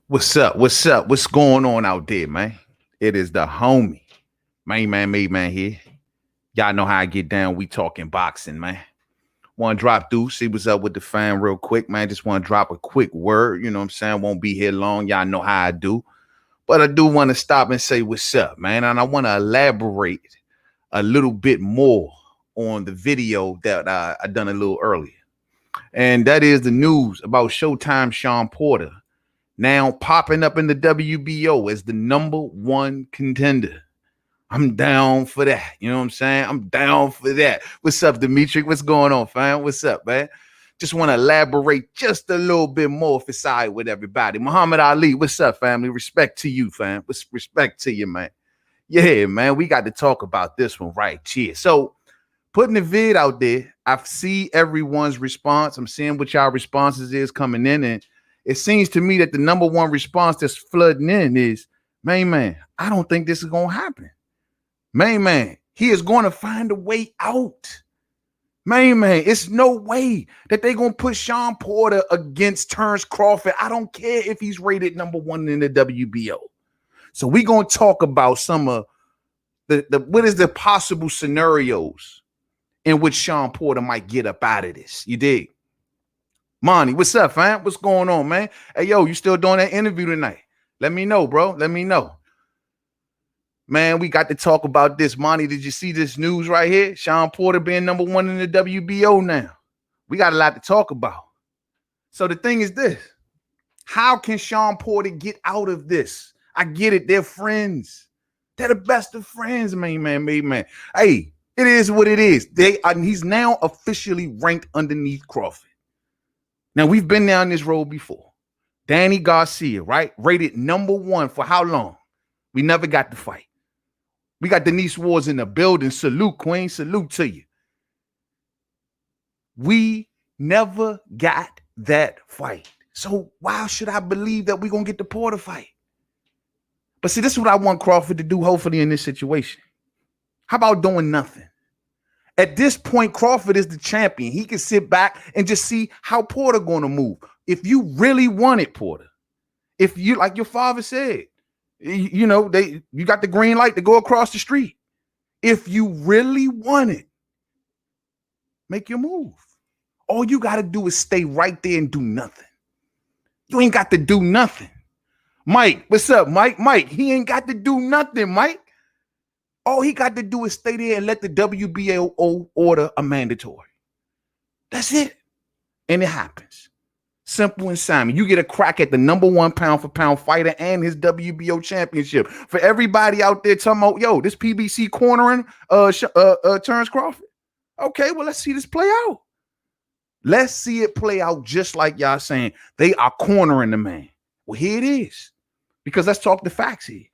What's up? What's up? What's going on out there, man? It is the homie, Mainman Mademan here. Y'all know how I get down. We talking boxing, man. Want to drop through, see what's up with the fan real quick, man. Just want to drop a quick word. You know what I'm saying? Won't be here long. Y'all know how I do. But I do want to stop and say what's up, man. And I want to elaborate a little bit more on the video that I done a little earlier. And that is the news about Showtime Shawn Porter now popping up in the WBO as the #1 contender. I'm down for that. You know what I'm saying? I'm down for that. What's up, Dimitri? What's going on, fam? What's up, man? Just want to elaborate just a little bit more if it's all right with everybody. Muhammad Ali, what's up, family? Respect to you, fam. Respect to you, man. Yeah, man, we got to talk about this one right here. So, putting the vid out there, I see everyone's response. I'm seeing what y'all responses is coming in, and it seems to me that the #1 response that's flooding in is, man, I don't think this is going to happen. Man, he is going to find a way out. Man, it's no way that they're going to put Shawn Porter against Terence Crawford. I don't care if he's rated #1 in the WBO. So we're going to talk about some of what is the possible scenarios in which Shawn Porter might get up out of this. You dig? Monty, what's up, fam? What's going on, man? Hey, yo, you still doing that interview tonight? Let me know, bro. Let me know. Man, we got to talk about this. Monty, did you see this news right here? Shawn Porter being #1 in the WBO now. We got a lot to talk about. So the thing is this. How can Shawn Porter get out of this? I get it. They're friends. They're the best of friends, man. Hey, it is what it is. He's now officially ranked underneath Crawford. Now, we've been down this road before. Danny Garcia, right? Rated #1 for how long? We never got the fight. We got Denise Ward's in the building. Salute, Queen. Salute to you. We never got that fight. So why should I believe that we're going to get the Porter fight? But see, this is what I want Crawford to do, hopefully, in this situation. How about doing nothing? At this point, Crawford is the champion. He can sit back and just see how Porter going to move. If you really wanted Porter, if you, like your father said, you got the green light to go across the street. If you really want it, make your move. All you got to do is stay right there and do nothing. You ain't got to do nothing. Mike, what's up, Mike? Mike, he ain't got to do nothing, Mike. All he got to do is stay there and let the WBO order a mandatory. That's it. And it happens. Simple and Simon. You get a crack at the #1 pound-for-pound fighter and his WBO championship. For everybody out there talking about, yo, this PBC cornering Terence Crawford. Okay, well, let's see this play out. Let's see it play out just like y'all saying. They are cornering the man. Well, here it is. Because let's talk the facts here.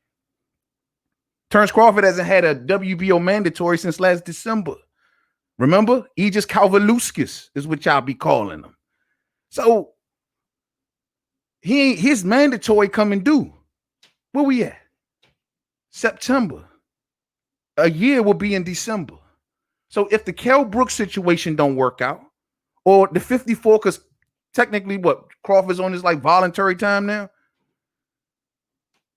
Terence Crawford hasn't had a WBO mandatory since last December. Remember? Aegis Kalvaluskas is what y'all be calling him. So his mandatory coming due. Where we at? September. A year will be in December. So if the Kell Brooks situation don't work out, or the 54, because technically what Crawford's on is like voluntary time now,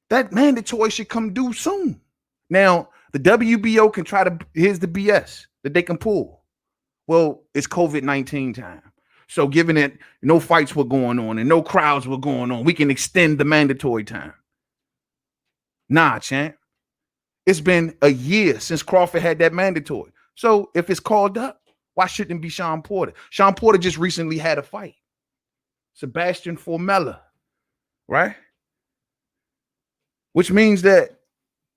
that mandatory should come due soon. Now, the WBO can try to, here's the BS that they can pull. Well, it's COVID-19 time. So given that no fights were going on and no crowds were going on, we can extend the mandatory time. Nah, champ. It's been a year since Crawford had that mandatory. So if it's called up, why shouldn't it be Shawn Porter? Shawn Porter just recently had a fight. Sebastian Formella, right? Which means that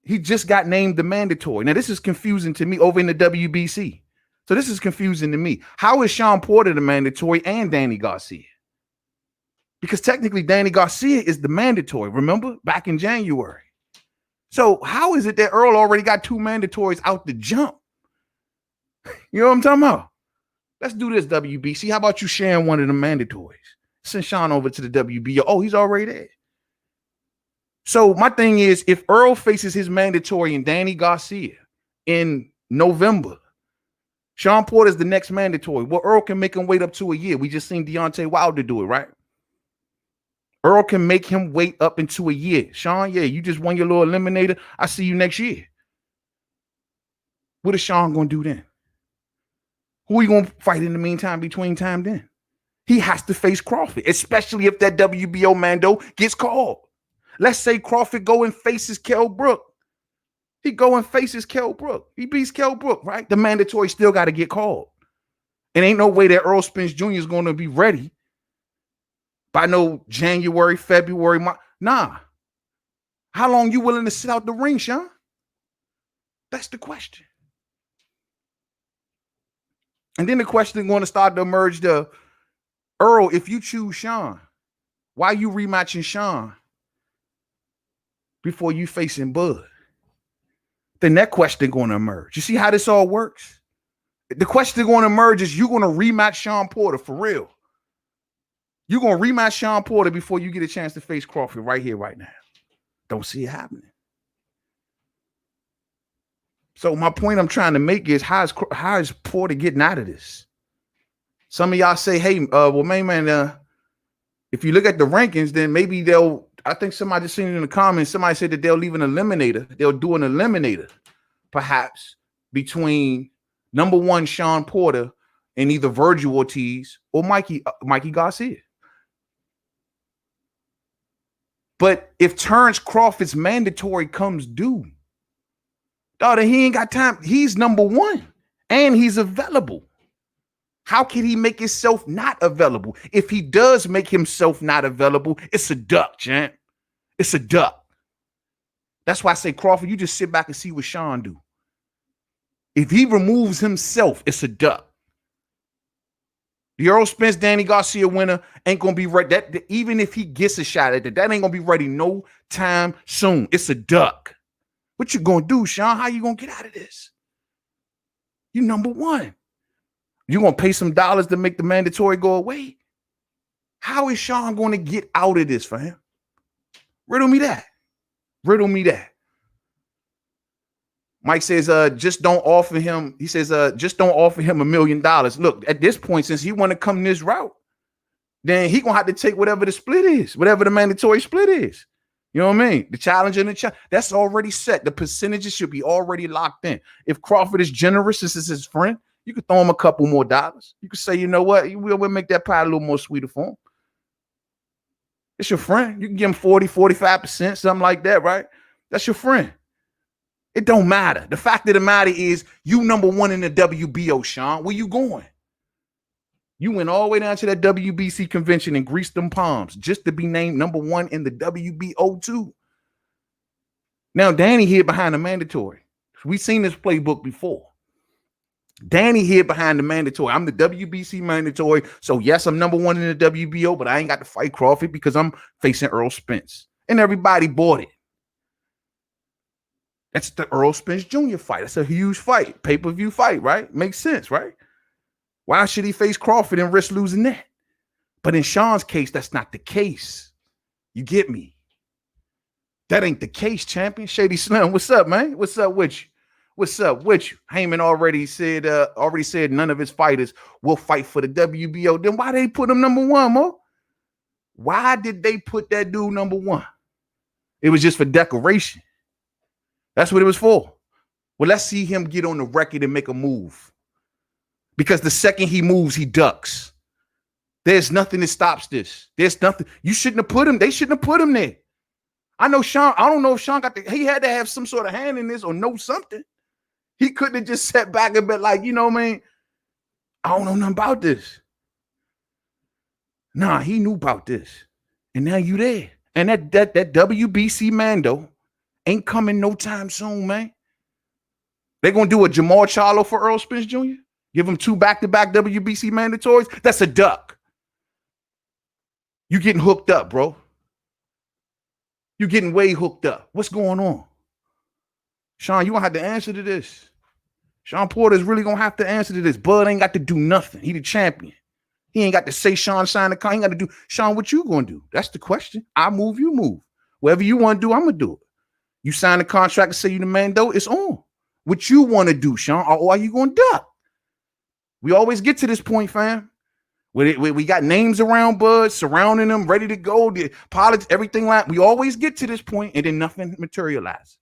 he just got named the mandatory. Now, this is confusing to me over in the WBC. So this is confusing to me. How is Shawn Porter the mandatory and Danny Garcia? Because technically Danny Garcia is the mandatory, remember? Back in January. So how is it that Earl already got 2 mandatories out the jump? You know what I'm talking about? Let's do this, WBC. How about you sharing one of the mandatories? Send Shawn over to the WBO. Oh, he's already there. So my thing is, if Earl faces his mandatory and Danny Garcia in November, Shawn Porter's the next mandatory. Well, Earl can make him wait up to a year. We just seen Deontay Wilder do it, right? Earl can make him wait up into a year. Shawn, yeah, you just won your little eliminator. I see you next year. What is Shawn going to do then? Who are you going to fight in the meantime, between time then? He has to face Crawford, especially if that WBO Mando gets called. Let's say Crawford go and faces Kell Brook. He go and faces Kell Brook. He beats Kell Brook, right? The mandatory still got to get called. And ain't no way that Errol Spence Jr. is going to be ready by no January, February, March. Nah. How long you willing to sit out the ring, Shawn? That's the question. And then the question is going to start to emerge to Earl, if you choose Shawn, why you rematching Shawn before you facing Bud? Then that question going to emerge. You see how this all works? The question going to emerge is you going to rematch Shawn Porter for real. You're going to rematch Shawn Porter before you get a chance to face Crawford right here, right now. Don't see it happening. So my point I'm trying to make is how is Porter getting out of this? Some of y'all say, hey, well, Mainman, if you look at the rankings, then maybe I think somebody just seen it in the comments, somebody said that they'll leave an eliminator. They'll do an eliminator, perhaps, between number 1 Shawn Porter and either Virgil Ortiz or Mikey Garcia. But if Terence Crawford's mandatory comes due, daughter, he ain't got time. He's number 1 and he's available. How can he make himself not available? If he does make himself not available, it's a duck, champ. It's a duck. That's why I say, Crawford, you just sit back and see what Shawn do. If he removes himself, it's a duck. The Errol Spence, Danny Garcia winner ain't going to be ready. Even if he gets a shot at that ain't going to be ready no time soon. It's a duck. What you going to do, Shawn? How you going to get out of this? You number 1. You going to pay some dollars to make the mandatory go away? How is Shawn going to get out of this, fam? Riddle me that. Riddle me that. Mike says, just don't offer him. He says, just don't offer him $1 million. Look, at this point, since he want to come this route, then he gonna have to take whatever the split is, whatever the mandatory split is. You know what I mean? The challenge and the challenge, that's already set. The percentages should be already locked in. If Crawford is generous, this is his friend, you could throw him a couple more dollars. You could say, you know what? We'll make that pie a little more sweeter for him. It's your friend. You can give him 40, 45%, something like that, right? That's your friend. It don't matter. The fact of the matter is you number 1 in the WBO, Shawn. Where you going? You went all the way down to that WBC convention and greased them palms just to be named number 1 in the WBO too. Now, Danny hid behind the mandatory. We've seen this playbook before. Danny hid behind the mandatory. I'm the WBC mandatory. So, yes, I'm number 1 in the WBO, but I ain't got to fight Crawford because I'm facing Errol Spence. And everybody bought it. That's the Errol Spence Jr. fight. That's a huge fight. Pay-per-view fight, right? Makes sense, right? Why should he face Crawford and risk losing that? But in Shawn's case, that's not the case. You get me? That ain't the case, champion. Shady Slim, what's up, man? What's up with you? What's up with you? Heyman already said none of his fighters will fight for the WBO. Then why they put him number 1, Mo? Why did they put that dude number 1? It was just for decoration. That's what it was for. Well, let's see him get on the record and make a move. Because the second he moves, he ducks. There's nothing that stops this. There's nothing. You shouldn't have put him. They shouldn't have put him there. I know Shawn. I don't know if Shawn he had to have some sort of hand in this or know something. He couldn't have just sat back and been like, you know what I mean? I don't know nothing about this. Nah, he knew about this. And now you there. And that WBC Mando ain't coming no time soon, man. They're going to do a Jamal Charlo for Errol Spence Jr.? Give him 2 back-to-back WBC mandatories? That's a duck. You getting hooked up, bro. You getting way hooked up. What's going on? Shawn, you going to have to answer to this. Shawn Porter is really going to have to answer to this. Bud ain't got to do nothing. He the champion. He ain't got to say Shawn sign the contract. He ain't got to do. Shawn, what you going to do? That's the question. I move, you move. Whatever you want to do, I'm going to do it. You sign the contract and say you the man, though, it's on. What you want to do, Shawn, or are you going to duck? We always get to this point, fam. We got names around Bud, surrounding him, ready to go. The pilots, everything like we always get to this point, and then nothing materializes.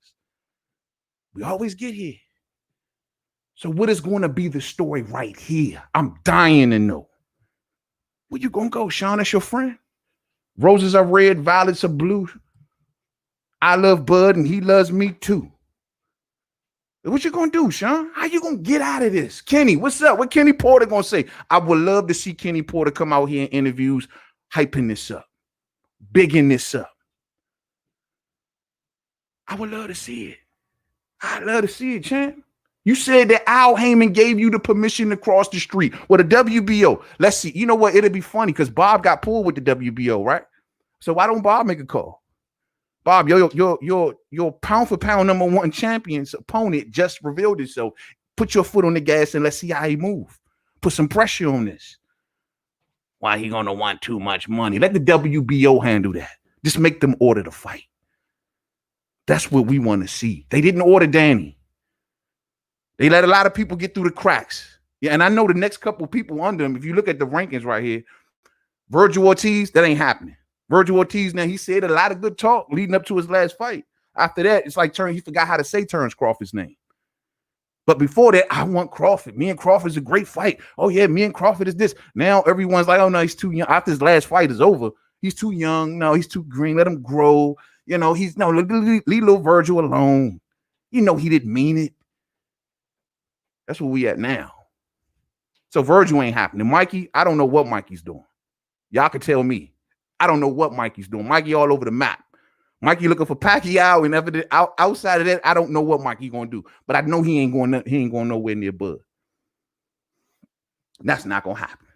We always get here. So what is going to be the story right here? I'm dying to know. Where you gonna go, Shawn? That's your friend. Roses are red, violets are blue. I love Bud, and he loves me too. What you gonna do, Shawn? How you gonna get out of this? Kenny, what's up? What Kenny Porter gonna say? I would love to see Kenny Porter come out here in interviews, hyping this up, bigging this up. I would love to see it. I'd love to see it, champ. You said that Al Heyman gave you the permission to cross the street. Well, the WBO. Let's see. You know what? It'll be funny because Bob got pulled with the WBO, right? So why don't Bob make a call? Bob, your pound for pound #1 champion's opponent just revealed itself. Put your foot on the gas and let's see how he move. Put some pressure on this. Why he gonna want too much money? Let the WBO handle that. Just make them order the fight. That's what we want to see. They didn't order Danny. They let a lot of people get through the cracks. Yeah, and I know the next couple of people under him, if you look at the rankings right here, Virgil Ortiz, that ain't happening. Virgil Ortiz, now he said a lot of good talk leading up to his last fight. After that, it's like he forgot how to say Terence Crawford's name. But before that, I want Crawford. Me and Crawford's a great fight. Oh, yeah, me and Crawford is this. Now everyone's like, oh, no, he's too young. After his last fight is over, he's too young. No, he's too green. Let him grow. You know, leave little Virgil alone. You know, he didn't mean it. That's where we at now. So Virgil ain't happening. Mikey, I don't know what Mikey's doing. Y'all can tell me. I don't know what Mikey's doing. Mikey all over the map. Mikey looking for Pacquiao and everything. Outside of that, I don't know what Mikey gonna do. But I know he ain't going nowhere near Bud. That's not gonna happen.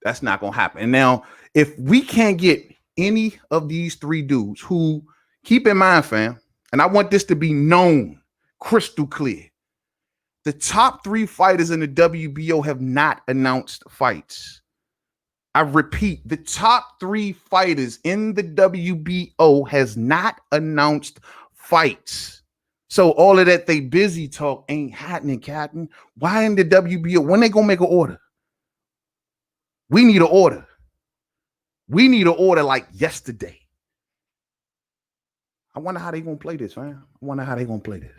That's not gonna happen. And now, if we can't get any of these three dudes who, keep in mind, fam, and I want this to be known crystal clear. The top 3 fighters in the WBO have not announced fights. I repeat, the top 3 fighters in the WBO has not announced fights. So all of that they busy talk ain't happening, Captain. Why in the WBO? When they gonna make an order? We need an order. We need an order like yesterday. I wonder how they gonna play this, man. I wonder how they gonna play this.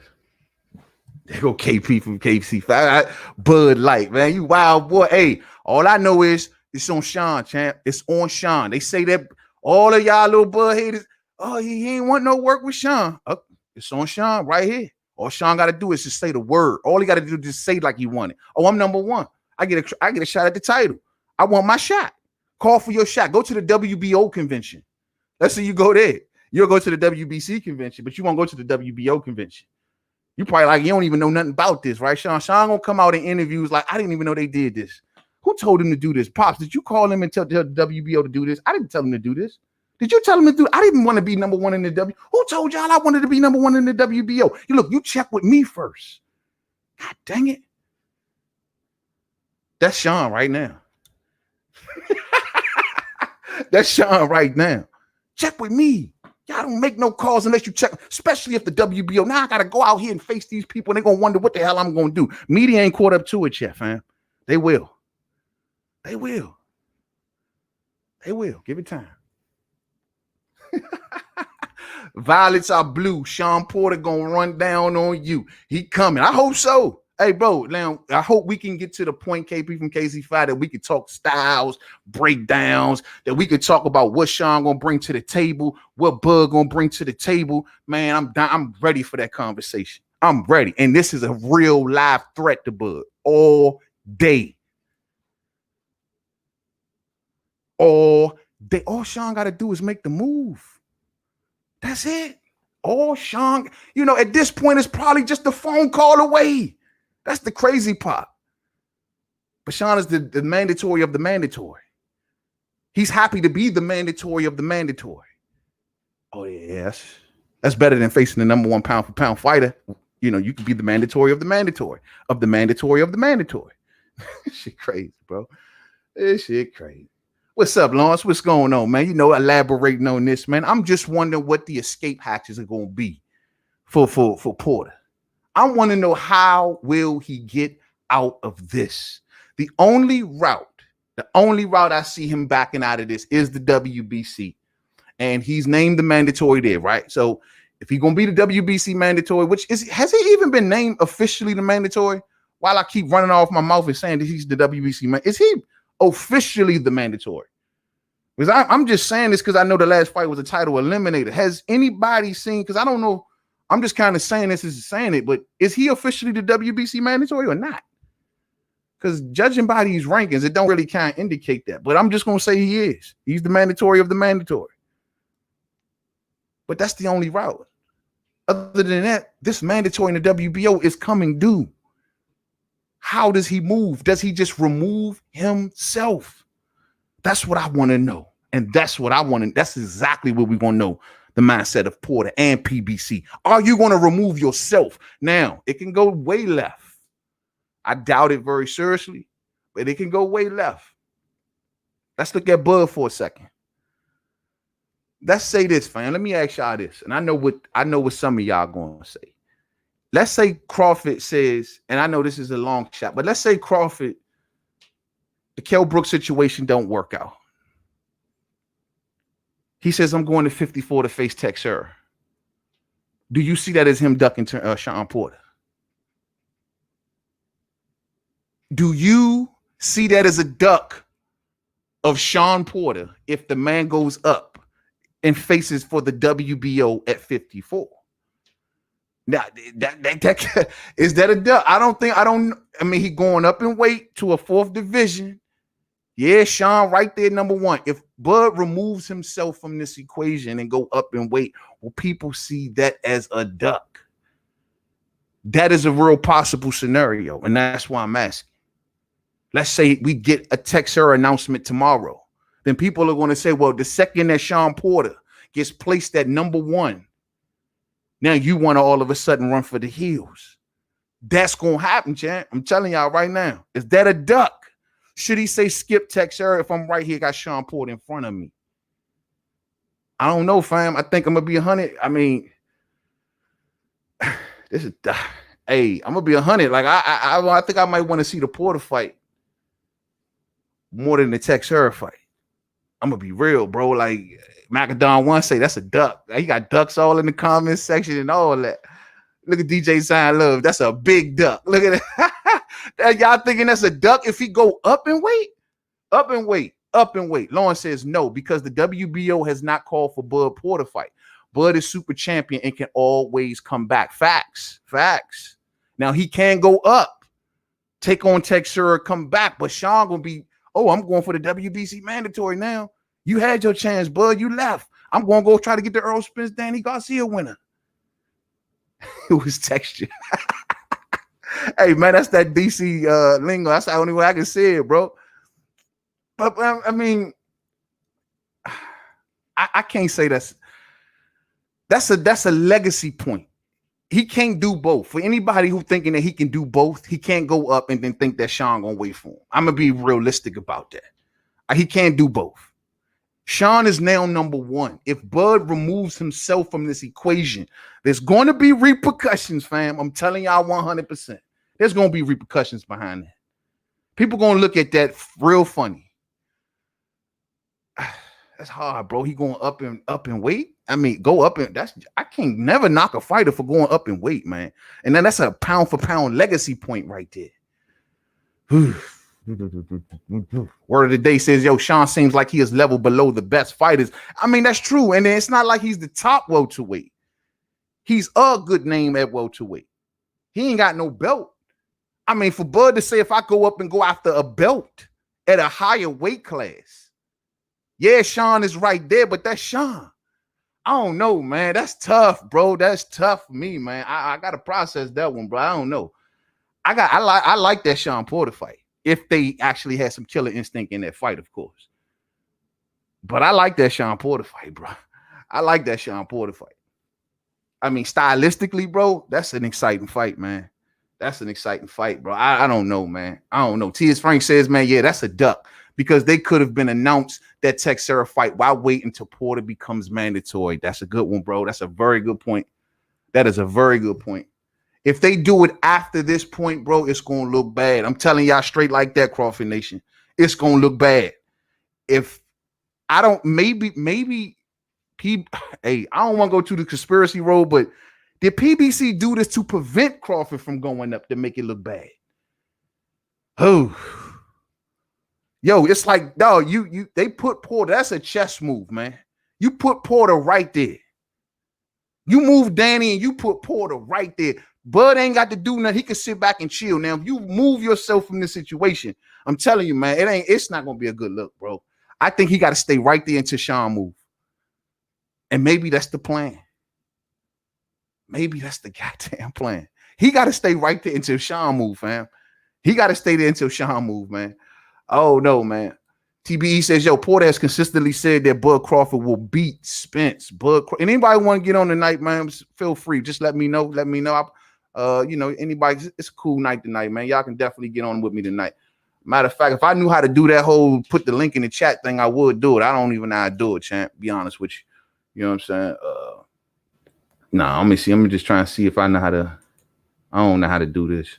There go KP from KC5. Bud Light, man. You wild boy. Hey, all I know is it's on Shawn, champ. It's on Shawn. They say that all of y'all little Bud haters, oh, he ain't want no work with Shawn. Oh, it's on Shawn right here. All Shawn got to do is just say the word. All he got to do is just say like he wanted. Oh, I'm #1. I get a shot at the title. I want my shot. Call for your shot. Go to the WBO convention. Let's say you go there. You'll go to the WBC convention, but you won't go to the WBO convention. You probably like, you don't even know nothing about this, right, Shawn? Shawn gonna come out in interviews like, I didn't even know they did this. Who told him to do this? Pops, did you call him and tell the WBO to do this? I didn't tell him to do this. Did you tell him to do? I didn't want to be #1 in the W. Who told y'all I wanted to be #1 in the WBO? You check with me first. God dang it. That's Shawn right now. That's Shawn right now. Check with me. Y'all don't make no calls unless you check, especially if the WBO. Now I got to go out here and face these people, and they're going to wonder what the hell I'm going to do. Media ain't caught up to it yet, fam. They will. They will. They will. Give it time. Violets are blue. Shawn Porter going to run down on you. He coming. I hope so. Hey, bro, now I hope we can get to the point, KP from KC5, that we could talk styles, breakdowns, that we could talk about what Shawn gonna bring to the table, what Bud gonna bring to the table. Man, I'm ready for that conversation. I'm ready. And this is a real live threat to Bud all day. All day. All Shawn got to do is make the move. That's it. All Shawn, at this point, it's probably just a phone call away. That's the crazy part. But Shawn is the mandatory of the mandatory. He's happy to be the mandatory of the mandatory. Oh, yes. That's better than facing the #1 pound for pound fighter. You can be the mandatory of the mandatory of the mandatory of the mandatory. Shit crazy, bro. This shit crazy. What's up, Lawrence? What's going on, man? Elaborating on this, man. I'm just wondering what the escape hatches are going to be for Porter. I want to know, how will he get out of this? The only route The only route I see him backing out of this is the WBC. And he's named the mandatory there, right? So if he's gonna be the WBC mandatory, which is, has he even been named officially the mandatory? While I keep running off my mouth and saying that he's the WBC man, is he officially the mandatory? Because I'm just saying this because I know the last fight was a title eliminator. Has anybody seen? Because I don't know. I'm just kind of saying this as saying it, but is he officially the WBC mandatory or not? Because judging by these rankings, it don't really kind of indicate that. But I'm just gonna say he is. He's the mandatory of the mandatory. But that's the only route. Other than that, this mandatory in the WBO is coming due. How does he move? Does he just remove himself? That's what I want to know. And that's what I want to, that's exactly what we want to know. The mindset of Porter and PBC. Are you going to remove yourself? Now, it can go way left. I doubt it very seriously, but it can go way left. Let's look at Bud for a second. Let's say this, fam. Let me ask y'all this. And I know what some of y'all going to say. Let's say Crawford says, and I know this is a long shot, but let's say Crawford, the Kell Brook situation don't work out. He says, I'm going to 54 to face Texera. Do you see that as him ducking Shawn Porter? Do you see that as a duck of Shawn Porter if the man goes up and faces for the WBO at 54? Now, that is that a duck? I mean, he going up in weight to a 4th division. Yeah, Shawn right there, number one. If Bud removes himself from this equation and go up in weight, will people see that as a duck? That is a real possible scenario, and that's why I'm asking. Let's say we get a Texera announcement tomorrow. Then people are going to say, well, the second that Shawn Porter gets placed at number one, now you want to all of a sudden run for the hills. That's going to happen, champ. I'm telling y'all right now. Is that a duck? Should he say skip Texera if I'm right here, got Shawn Porter in front of me? I don't know, fam. I think I'm going to be 100. I mean, this is, hey, I'm going to be 100. Like, I think I might want to see the Porter fight more than the Texera fight. I'm going to be real, bro. Like, Macadon one say that's a duck. He got ducks all in the comments section and all that. Look at DJ Sign Love. That's a big duck. Look at it. Y'all thinking that's a duck if he go up in weight? Up in weight. Up in weight. Lawrence says no, because the WBO has not called for Bud Porter fight. Bud is super champion and can always come back. Facts. Facts. Now he can go up, take on Texera, come back, but Shawn gonna be, oh, I'm going for the WBC mandatory now. You had your chance, Bud. You left. I'm going to go try to get the Earl Spence Danny Garcia winner. It was texture. Hey, man, that's that DC lingo. That's the only way I can say it, bro. But, I mean, I can't say that's a legacy point. He can't do both. For anybody who thinking that he can do both, he can't go up and then think that Shawn going to wait for him. I'm going to be realistic about that. He can't do both. Shawn is now number one. If Bud removes himself from this equation, there's going to be repercussions, fam. I'm telling y'all 100%. There's going to be repercussions behind that. People going to look at that real funny. That's hard, bro. He going up in weight. I mean, go up and I can't never knock a fighter for going up in weight, man. And then that's a pound for pound legacy point right there. Word of the day says, yo, Shawn seems like he is level below the best fighters. I mean, that's true. And it's not like he's the top welterweight. He's a good name at welterweight. He ain't got no belt. I mean, for Bud to say, if I go up and go after a belt at a higher weight class, yeah, Shawn is right there, but that's Shawn. I don't know, man. That's tough, bro. That's tough for me, man. I got to process that one, bro. I don't know. I like that Shawn Porter fight. If they actually had some killer instinct in that fight, of course. But I like that Shawn Porter fight, bro. I like that Shawn Porter fight. I mean, stylistically, bro, that's an exciting fight, man. That's an exciting fight, bro. I don't know, man. I don't know. T.S. Frank says, man, yeah, that's a duck. Because they could have been announced that Texera fight while waiting until Porter becomes mandatory. That's a good one, bro. That's a very good point. That is a very good point. If they do it after this point, bro, it's going to look bad. I'm telling y'all straight like that, Crawford Nation. it's gonna look bad. If I don't, maybe hey, I don't want to go to the conspiracy road, but did PBC do this to prevent Crawford from going up to make it look bad? Oh, yo, it's like, dog, they put Porter. That's a chess move, man. You put Porter right there. You move Danny and you put Porter right there. Bud ain't got to do nothing. He can sit back and chill. Now, if you move yourself from this situation, I'm telling you, man, it's not gonna be a good look, bro. I think he got to stay right there until Shawn move. And maybe that's the plan. Maybe that's the goddamn plan. He got to stay right there until Shawn move, fam. He got to stay there until Shawn move, man. Oh, no, man. TBE says, yo, Porter has consistently said that Bud Crawford will beat Spence. And anybody want to get on tonight, man, feel free. Just let me know. Let me know. Anybody, it's a cool night tonight, man. Y'all can definitely get on with me tonight. Matter of fact, if I knew how to do that whole put the link in the chat thing, I would do it. I don't even know how to do it, champ. Be honest with you. You know what I'm saying? Let me see. I'm just trying to see if I know how to. I don't know how to do this.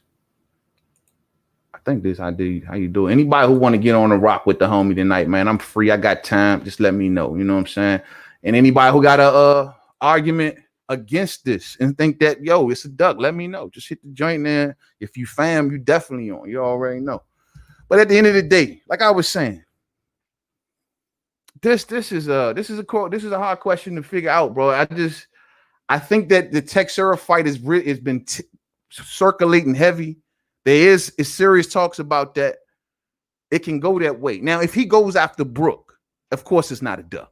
I think this how you do it. Anybody who want to get on the rock with the homie tonight, man, I'm free. I got time. Just let me know. You know what I'm saying? And anybody who got a argument against this and think that, yo, it's a duck, let me know. Just hit the joint there. If you fam, you definitely on. You already know. But at the end of the day, like I was saying, this is a hard question to figure out, bro. I think that the Texera fight has been circulating heavy. There is serious talks about that. It can go that way. Now, if he goes after Brook, of course it's not a duck.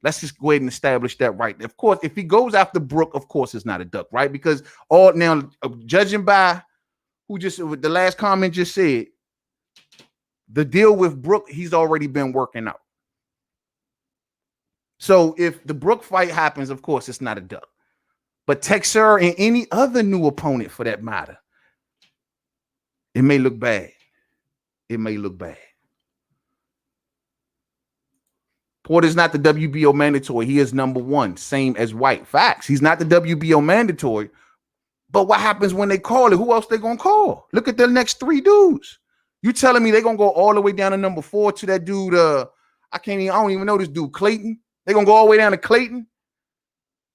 Let's just go ahead and establish that right. Of course, if he goes after Brook, of course it's not a duck, right? Because judging by who just the last comment just said, the deal with Brook, he's already been working out. So if the Brook fight happens, of course, it's not a duck. But Texera and any other new opponent for that matter, it may look bad. It may look bad. Porter's not the WBO mandatory. He is number one, same as White. Facts. He's not the WBO mandatory. But what happens when they call it? Who else they going to call? Look at the next three dudes. You telling me they're going to go all the way down to number 4 to that dude, I don't even know this dude, Clayton. They're going to go all the way down to Clayton.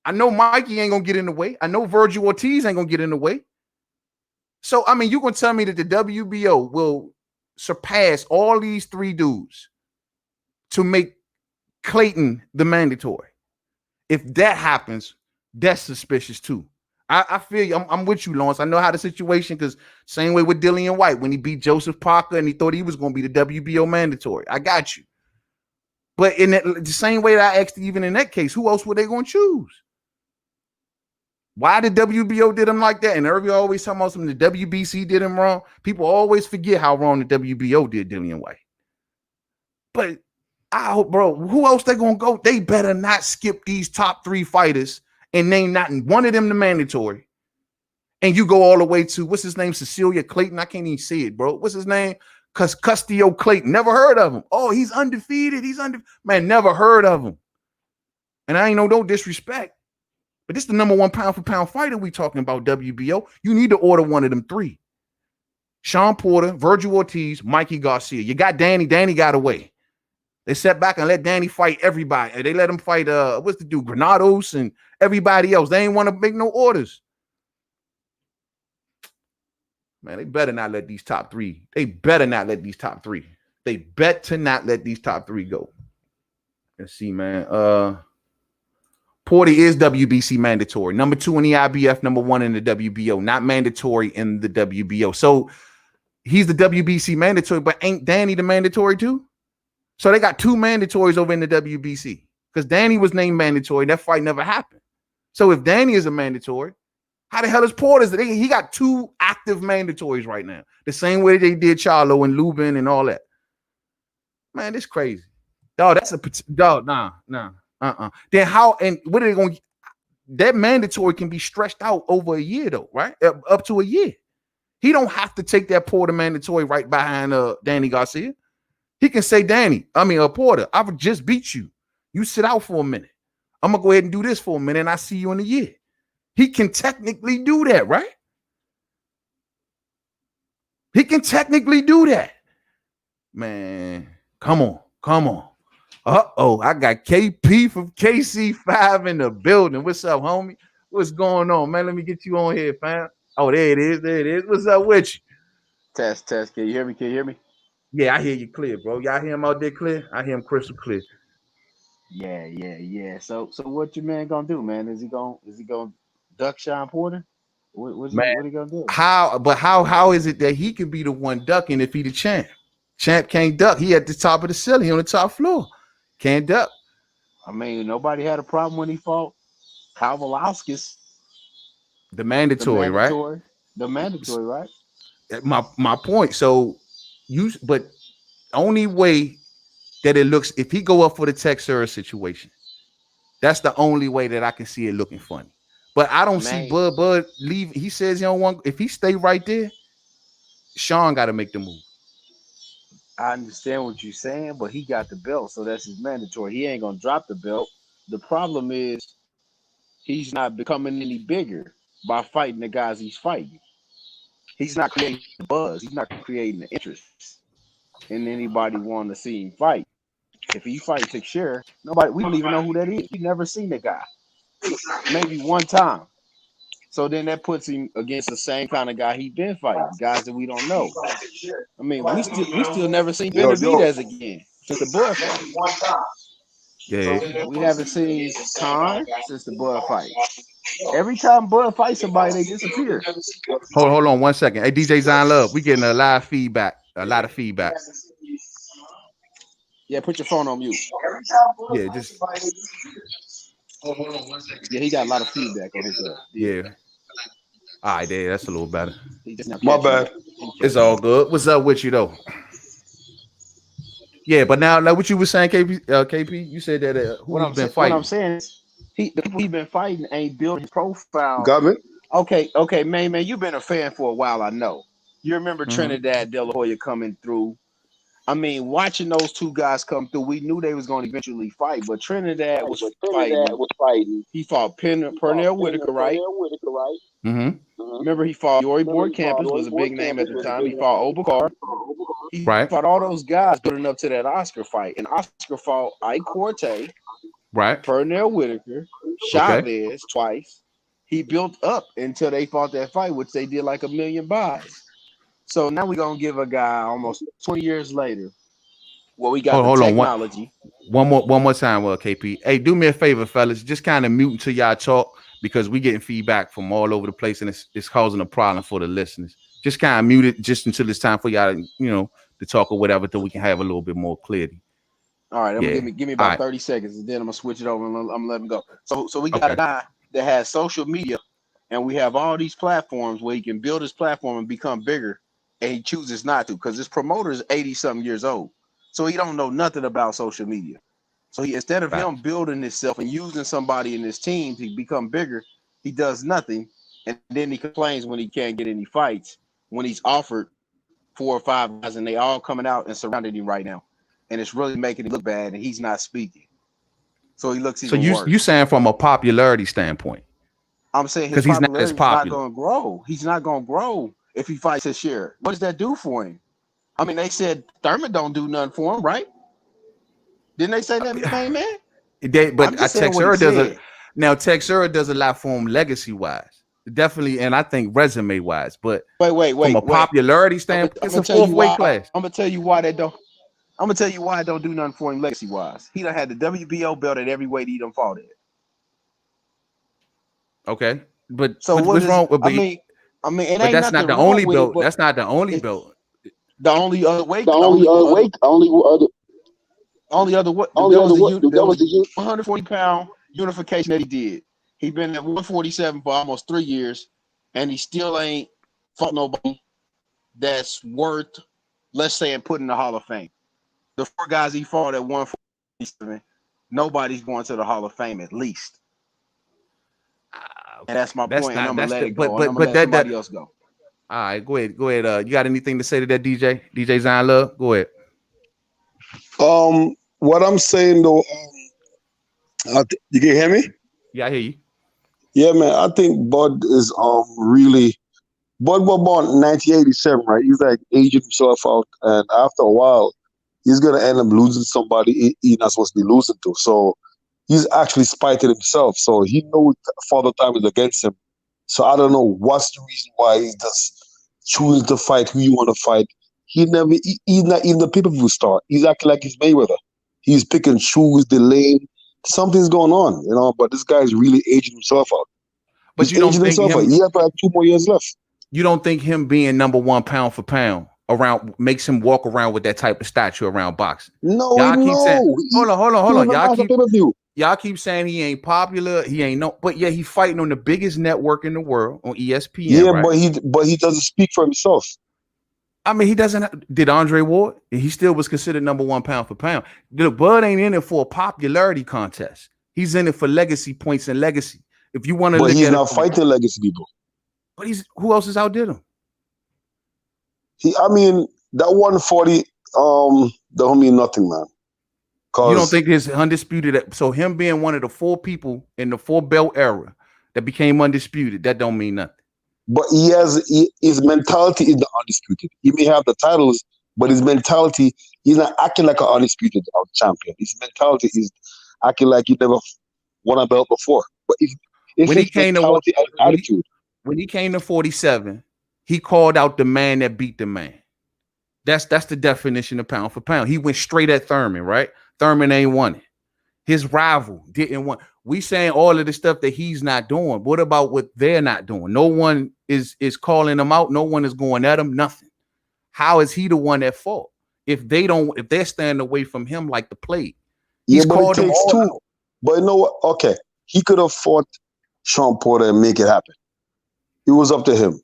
I know Mikey ain't going to get in the way. I know Virgil Ortiz ain't going to get in the way. So, I mean, you're going to tell me that the WBO will surpass all these three dudes to make Clayton the mandatory. If that happens, that's suspicious too. I feel you. I'm with you, Lawrence. I know how the situation, because same way with Dillian White when he beat Joseph Parker and he thought he was going to be the WBO mandatory. I got you. But in the same way that I asked, even in that case, who else were they going to choose? Why did WBO did him like that? And everybody always talking about something the WBC did him wrong. People always forget how wrong the WBO did Dillian White. But I hope, bro, who else they going to go? They better not skip these top 3 fighters and name not one of them the mandatory. And you go all the way to, what's his name? Cecilia Clayton. I can't even say it, bro. What's his name? Custio Clayton. Never heard of him. Oh, he's undefeated. Man, never heard of him. And I ain't no disrespect. But this is the number 1 pound for pound fighter we talking about, WBO. You need to order one of them 3. Shawn Porter, Virgil Ortiz, Mikey Garcia. You got Danny. Danny got away. They sat back and let Danny fight everybody. They let him fight, what's the dude, Granados and everybody else. They ain't want to make no orders. Man, they better not let these top 3. They better not let these top 3. They bet to not let these top 3 go. Let's see, man. Porter is WBC mandatory. Number 2 in the IBF, number 1 in the WBO. Not mandatory in the WBO. So he's the WBC mandatory, but ain't Danny the mandatory too? So they got 2 mandatories over in the WBC because Danny was named mandatory. That fight never happened. So if Danny is a mandatory, how the hell is Porter? He got 2 active mandatories right now. The same way they did Charlo and Lubin and all that. Man, this crazy. Dog, that's a dog. Nah. Then how and what are they going to? That mandatory can be stretched out over a year though, right? Up to a year. He don't have to take that Porter mandatory right behind Danny Garcia. He can say, Porter, I've just beat you. You sit out for a minute. I'm gonna go ahead and do this for a minute, and I see you in a year. He can technically do that, right? He can technically do that. Man, come on, come on. Uh-oh, I got KP from KC5 in the building. What's up, homie? What's going on, man? Let me get you on here, fam. Oh, there it is. There it is. What's up with you? Test, test. Can you hear me? Can you hear me? Yeah, I hear you clear, bro. Y'all hear him out there clear? I hear him crystal clear. Yeah. So what your man gonna do, man? Is he gonna duck Shawn Porter? Man, What he gonna do? how is it that he can be the one ducking if he the champ? Champ can't duck. He at the top of the ceiling, he on the top floor. Can't duck. I mean, nobody had a problem when he fought Kavalauskas, The the mandatory, right? mandatory, the mandatory, right? My point. So but only way that it looks if he go up for the Texera situation, that's the only way that I can see it looking funny. But I don't see Man, Bud leave. He says he don't want. If he stay right there, Shawn got to make the move. I understand what you're saying, but he got the belt, so that's his mandatory. He ain't gonna drop the belt. The problem is he's not becoming any bigger by fighting the guys he's fighting. He's not creating the buzz. He's not creating the interest in anybody wanting to see him fight. If he fights Teixeira, nobody, we don't even know who that is. We never seen the guy. Maybe one time. So then that puts him against the same kind of guy he been fighting, guys that we don't know. I mean, we still never seen Yo, yo. Benavidez again since the Bud fight. Yeah. We haven't seen Khan since the Bud fight. Every time Bud fights somebody, they disappear. Hold on 1 second. Hey, DJ Zion Love, we getting a live feedback. A lot of feedback. Yeah, put your phone on mute. Yeah, just Yeah, he got a lot of feedback on his deal. yeah. All right, there. That's a little better. He just now My catching bad. up. It's all good. What's up with you though? Yeah, but now what you were saying, KP, you said that who he been What I'm fighting. saying is the people he been fighting ain't building his profile. Got me? Okay, man, you've been a fan for a while, I know. You remember Mm-hmm. Trinidad De La Hoya coming through. I mean, watching those two guys come through, we knew they was going to eventually fight, but Trinidad was fighting. He fought Pernell Whitaker, right? Mm-hmm. Remember he fought Yori Board Campus, was a big name at the time. He fought Obakar. He Right. fought all those guys building up to that Oscar fight. And Oscar fought Ike Corte, Right. Pernell Whitaker, Okay. Chavez twice. He built up until they fought that fight, which they did like 1 million buys. So now we're going to give a guy almost 20 years later. Well, we got the Hold on. technology. One more time, KP. Hey, do me a favor, fellas. Just kind of mute until y'all talk because we getting feedback from all over the place and it's causing a problem for the listeners. Just kind of mute it just until it's time for y'all, to talk or whatever, so we can have a little bit more clarity. All right, Yeah. give me All about right. 30 seconds, and then I'm gonna switch it over and I'm gonna let him go. So we got Okay. a guy that has social media, and we have all these platforms where he can build his platform and become bigger, and he chooses not to because his promoter is 80-something years old, so he don't know nothing about social media. So instead of him Facts. building himself and using somebody in his team to become bigger, he does nothing, and then he complains when he can't get any fights when he's offered 4 or 5 guys, and they all coming out and surrounding him right now, and it's really making him look bad, and he's not speaking, so he looks So even you worse. saying from a popularity standpoint, I'm saying his because he's not as popularity is not popular. going to grow. He's not going to grow if he fights his share. What does that do for him? I mean, they said Thurman don't do nothing for him, right? Didn't they say that, man? I'm But just saying what he Texera does a said. now Texera does a lot for him legacy wise, definitely, and I think resume wise. But from a Wait. popularity I'm standpoint, it's gonna a tell you fourth weight why. class. I'm gonna tell you why they don't. I'm gonna tell you why I don't do nothing for him legacy wise. He done had the WBO belt at every weight he done fought at. Okay, but So what what's is? wrong with It but ain't that's not nothing the wrong only with it, belt. but That's not the only it's belt. the only other weight, only other what there was there was a 140-pound unification that he did. He been at 147 for almost 3 years, and he still ain't fought nobody that's worth, let's say, and put in the Hall of Fame. The 4 guys he fought at 147, nobody's going to the Hall of Fame at least. And Okay, that's my that's point. And not I'm gonna that's let the it go, and I'm gonna but let that. somebody else go. All right, go ahead. You got anything to say to that, DJ Zion Love? Go ahead. What I'm saying though, you can hear me? Yeah, I hear you. Yeah, man. I think Bud is really Bud was born in 1987, right? He's like aging himself out, and after a while, he's gonna end up losing somebody he's not supposed to be losing to. So he's actually spited himself. So he knows Father Time is against him. So I don't know what's the reason why he's just choosing to fight who you want to fight. He's not even the pay-per-view star. He's acting like he's Mayweather. He's picking choose the lane. Something's going on, but this guy's really aging himself out. But He's you don't aging think himself out. him? He has like 2 more years left. You don't think him being number one pound for pound around makes him walk around with that type of stature around boxing? No, Y'all keep saying, hold on. Y'all keep saying he ain't popular. He ain't but yeah, he fighting on the biggest network in the world on ESPN. Yeah, right? but he doesn't speak for himself. I mean, he doesn't. Did Andre Ward? He still was considered number one pound for pound. The Bud ain't in it for a popularity contest. He's in it for legacy points and legacy. If you want to look at it, but he's not fighting legacy people. But who else has outdid him? That 140 don't mean nothing, man. You don't think his undisputed? So him being one of the 4 people in the 4 belt era that became undisputed, that don't mean nothing. But his mentality is not undisputed. He may have the titles, but his mentality, he's not acting like an undisputed champion. His mentality is acting like he never won a belt before. But when he came to 47, he called out the man that beat the man. That's the definition of pound for pound. He went straight at Thurman, right? Thurman ain't won it. His rival didn't want. We saying all of the stuff that he's not doing. What about what they're not doing? No one is calling him out. No one is going at him. Nothing. How is he the one at fault? If they're standing away from him like the plague. He's called it takes 2. Out. But you know what? Okay, he could have fought Shawn Porter and make it happen. It was up to him.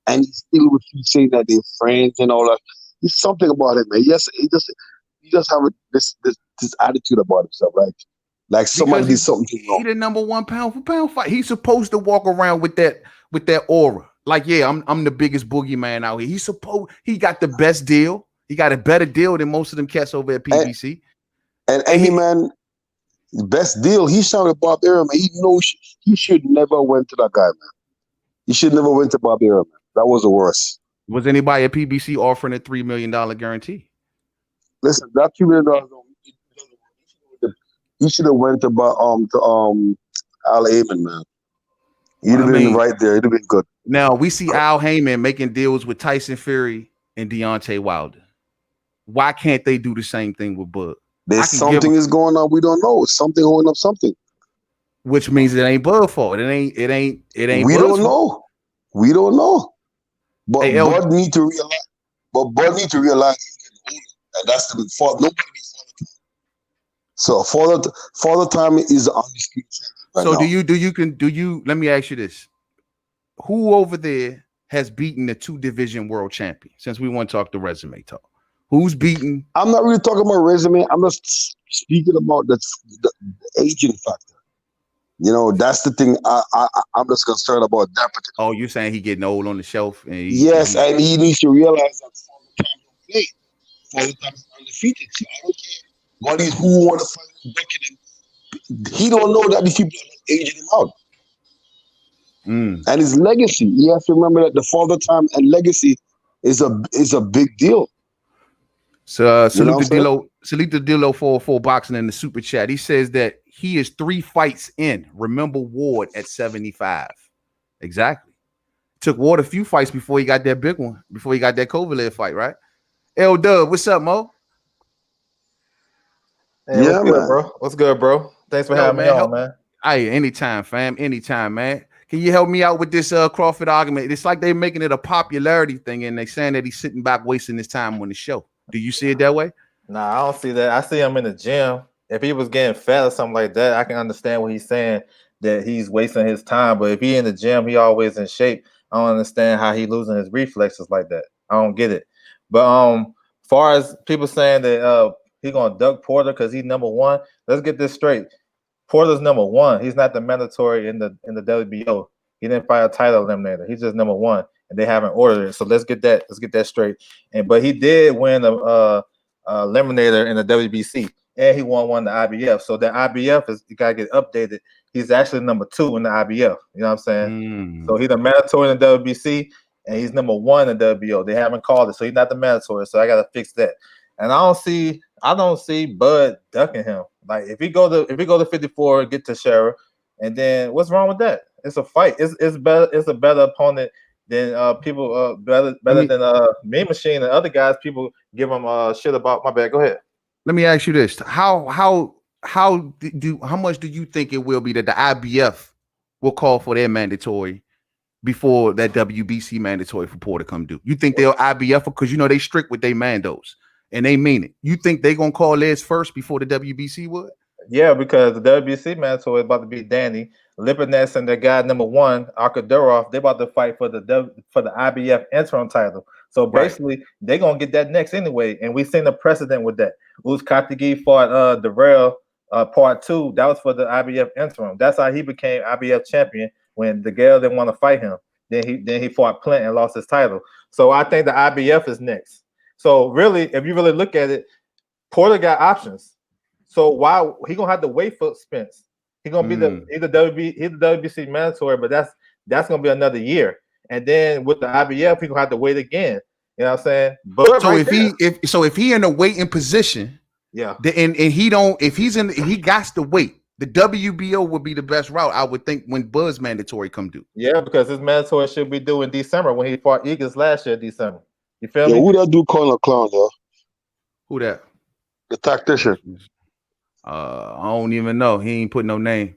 And he still would keep saying that they're friends and all that. There's something about him, man. Yes, he just have this attitude about himself, right? Like somebody did something wrong. He the number one pound for pound fight. He's supposed to walk around with that aura. Like, yeah, I'm the biggest boogeyman out here. He got the best deal. He got a better deal than most of them cats over at PBC. And any man, best deal. He shouted Bob Arum. He knows he should never went to that guy, man. He should never went to Bob Arum. That was the worst. Was anybody at PBC offering a $3 million guarantee? Listen, that $3 million, he should have went to Al Heyman, man. He'd have been right there. It'd have been good. Now we see Al Heyman making deals with Tyson Fury and Deontay Wilder. Why can't they do the same thing with Bud? There's something is going on. We don't know. Something holding up something. Which means it ain't Bud's fault. It ain't. We don't know. We don't know. But hey, Bud need to realize. But Bud need to realize he's getting older, and that's the fault. Nobody needs Father Time. So Father Time is on the street. So do you? Let me ask you this: who over there has beaten the 2 division world champion? Since we want to talk the resume talk, who's beaten? I'm not really talking about resume. I'm just speaking about the aging factor. That's the thing. I'm just concerned about that particular. Oh, you're saying he getting old on the shelf? And and he needs to realize that Father Time don't play. Father Time is undefeated. So I don't care what who want to fight him. He don't know that these people are aging him out. And his legacy. He has to remember that the Father Time and legacy is a big deal. So salute the Dillo for boxing in the super chat. He says that he is 3 fights in. Remember Ward at 75. Exactly. Took Ward a few fights before he got that big one. Before he got that Kovalev fight, right? L Dub, what's up, Mo? Hey, yeah, what's good, bro? What's good, bro? Thanks for having me on, man. Hey, anytime, fam. Anytime, man. Can you help me out with this Crawford argument? It's like they're making it a popularity thing, and they saying that he's sitting back wasting his time on the show. Do you see it that way? Nah, I don't see that. I see him in the gym. If he was getting fat or something like that, I can understand what he's saying, that he's wasting his time. But if he in the gym, he always in shape. I don't understand how he losing his reflexes like that. I don't get it. But far as people saying that he gonna duck Porter because he's number 1, let's get this straight. Porter's number 1. He's not the mandatory in the WBO. He didn't fight a title eliminator. He's just number 1, and they haven't ordered it. So let's get that straight. But he did win a eliminator in the WBC, and he won one in the IBF. So the IBF is, you gotta get updated. He's actually number 2 in the IBF. You know what I'm saying? So he's the mandatory in the WBC, and he's number 1 in the WBO. They haven't called it, so he's not the mandatory. So I gotta fix that. and I don't see Bud ducking him. Like if he go to 54, get to Shara, and then what's wrong with that? It's a fight. It's better. It's a better opponent than people better than Mean Machine and other guys. People give them shit about. My bad. Go ahead. Let me ask you this: how much do you think it will be that the IBF will call for their mandatory before that WBC mandatory for Porter come due? You think they'll IBF because you know they strict with their mandos and they mean it? You think they gonna call theirs first before the WBC would? Yeah, because the WBC mandatory is about to be Danny Lipinets and the guy number 1, Arkadurov. They about to fight for the IBF interim title. So basically, they're gonna get that next anyway, and we've seen a precedent with that. Uzkatigi fought Darrell part 2. That was for the IBF interim. That's how he became IBF champion when the girl didn't want to fight him. Then he fought Clint and lost his title. So I think the IBF is next. So really, if you really look at it, Porter got options. So why he gonna have to wait for Spence? He gonna be the WBC mandatory, but that's gonna be another year. And then with the IBF, he gonna have to wait again. You know what I'm saying? But so if he in a waiting position, yeah, and he don't, if he's in, he got to wait. The WBO would be the best route, I would think, when Buzz mandatory come due. Yeah, because his mandatory should be due in December when he fought Eagles last year, December. You feel me? Who that dude calling a clown, though? Who that? The tactician. I don't even know. He ain't put no name.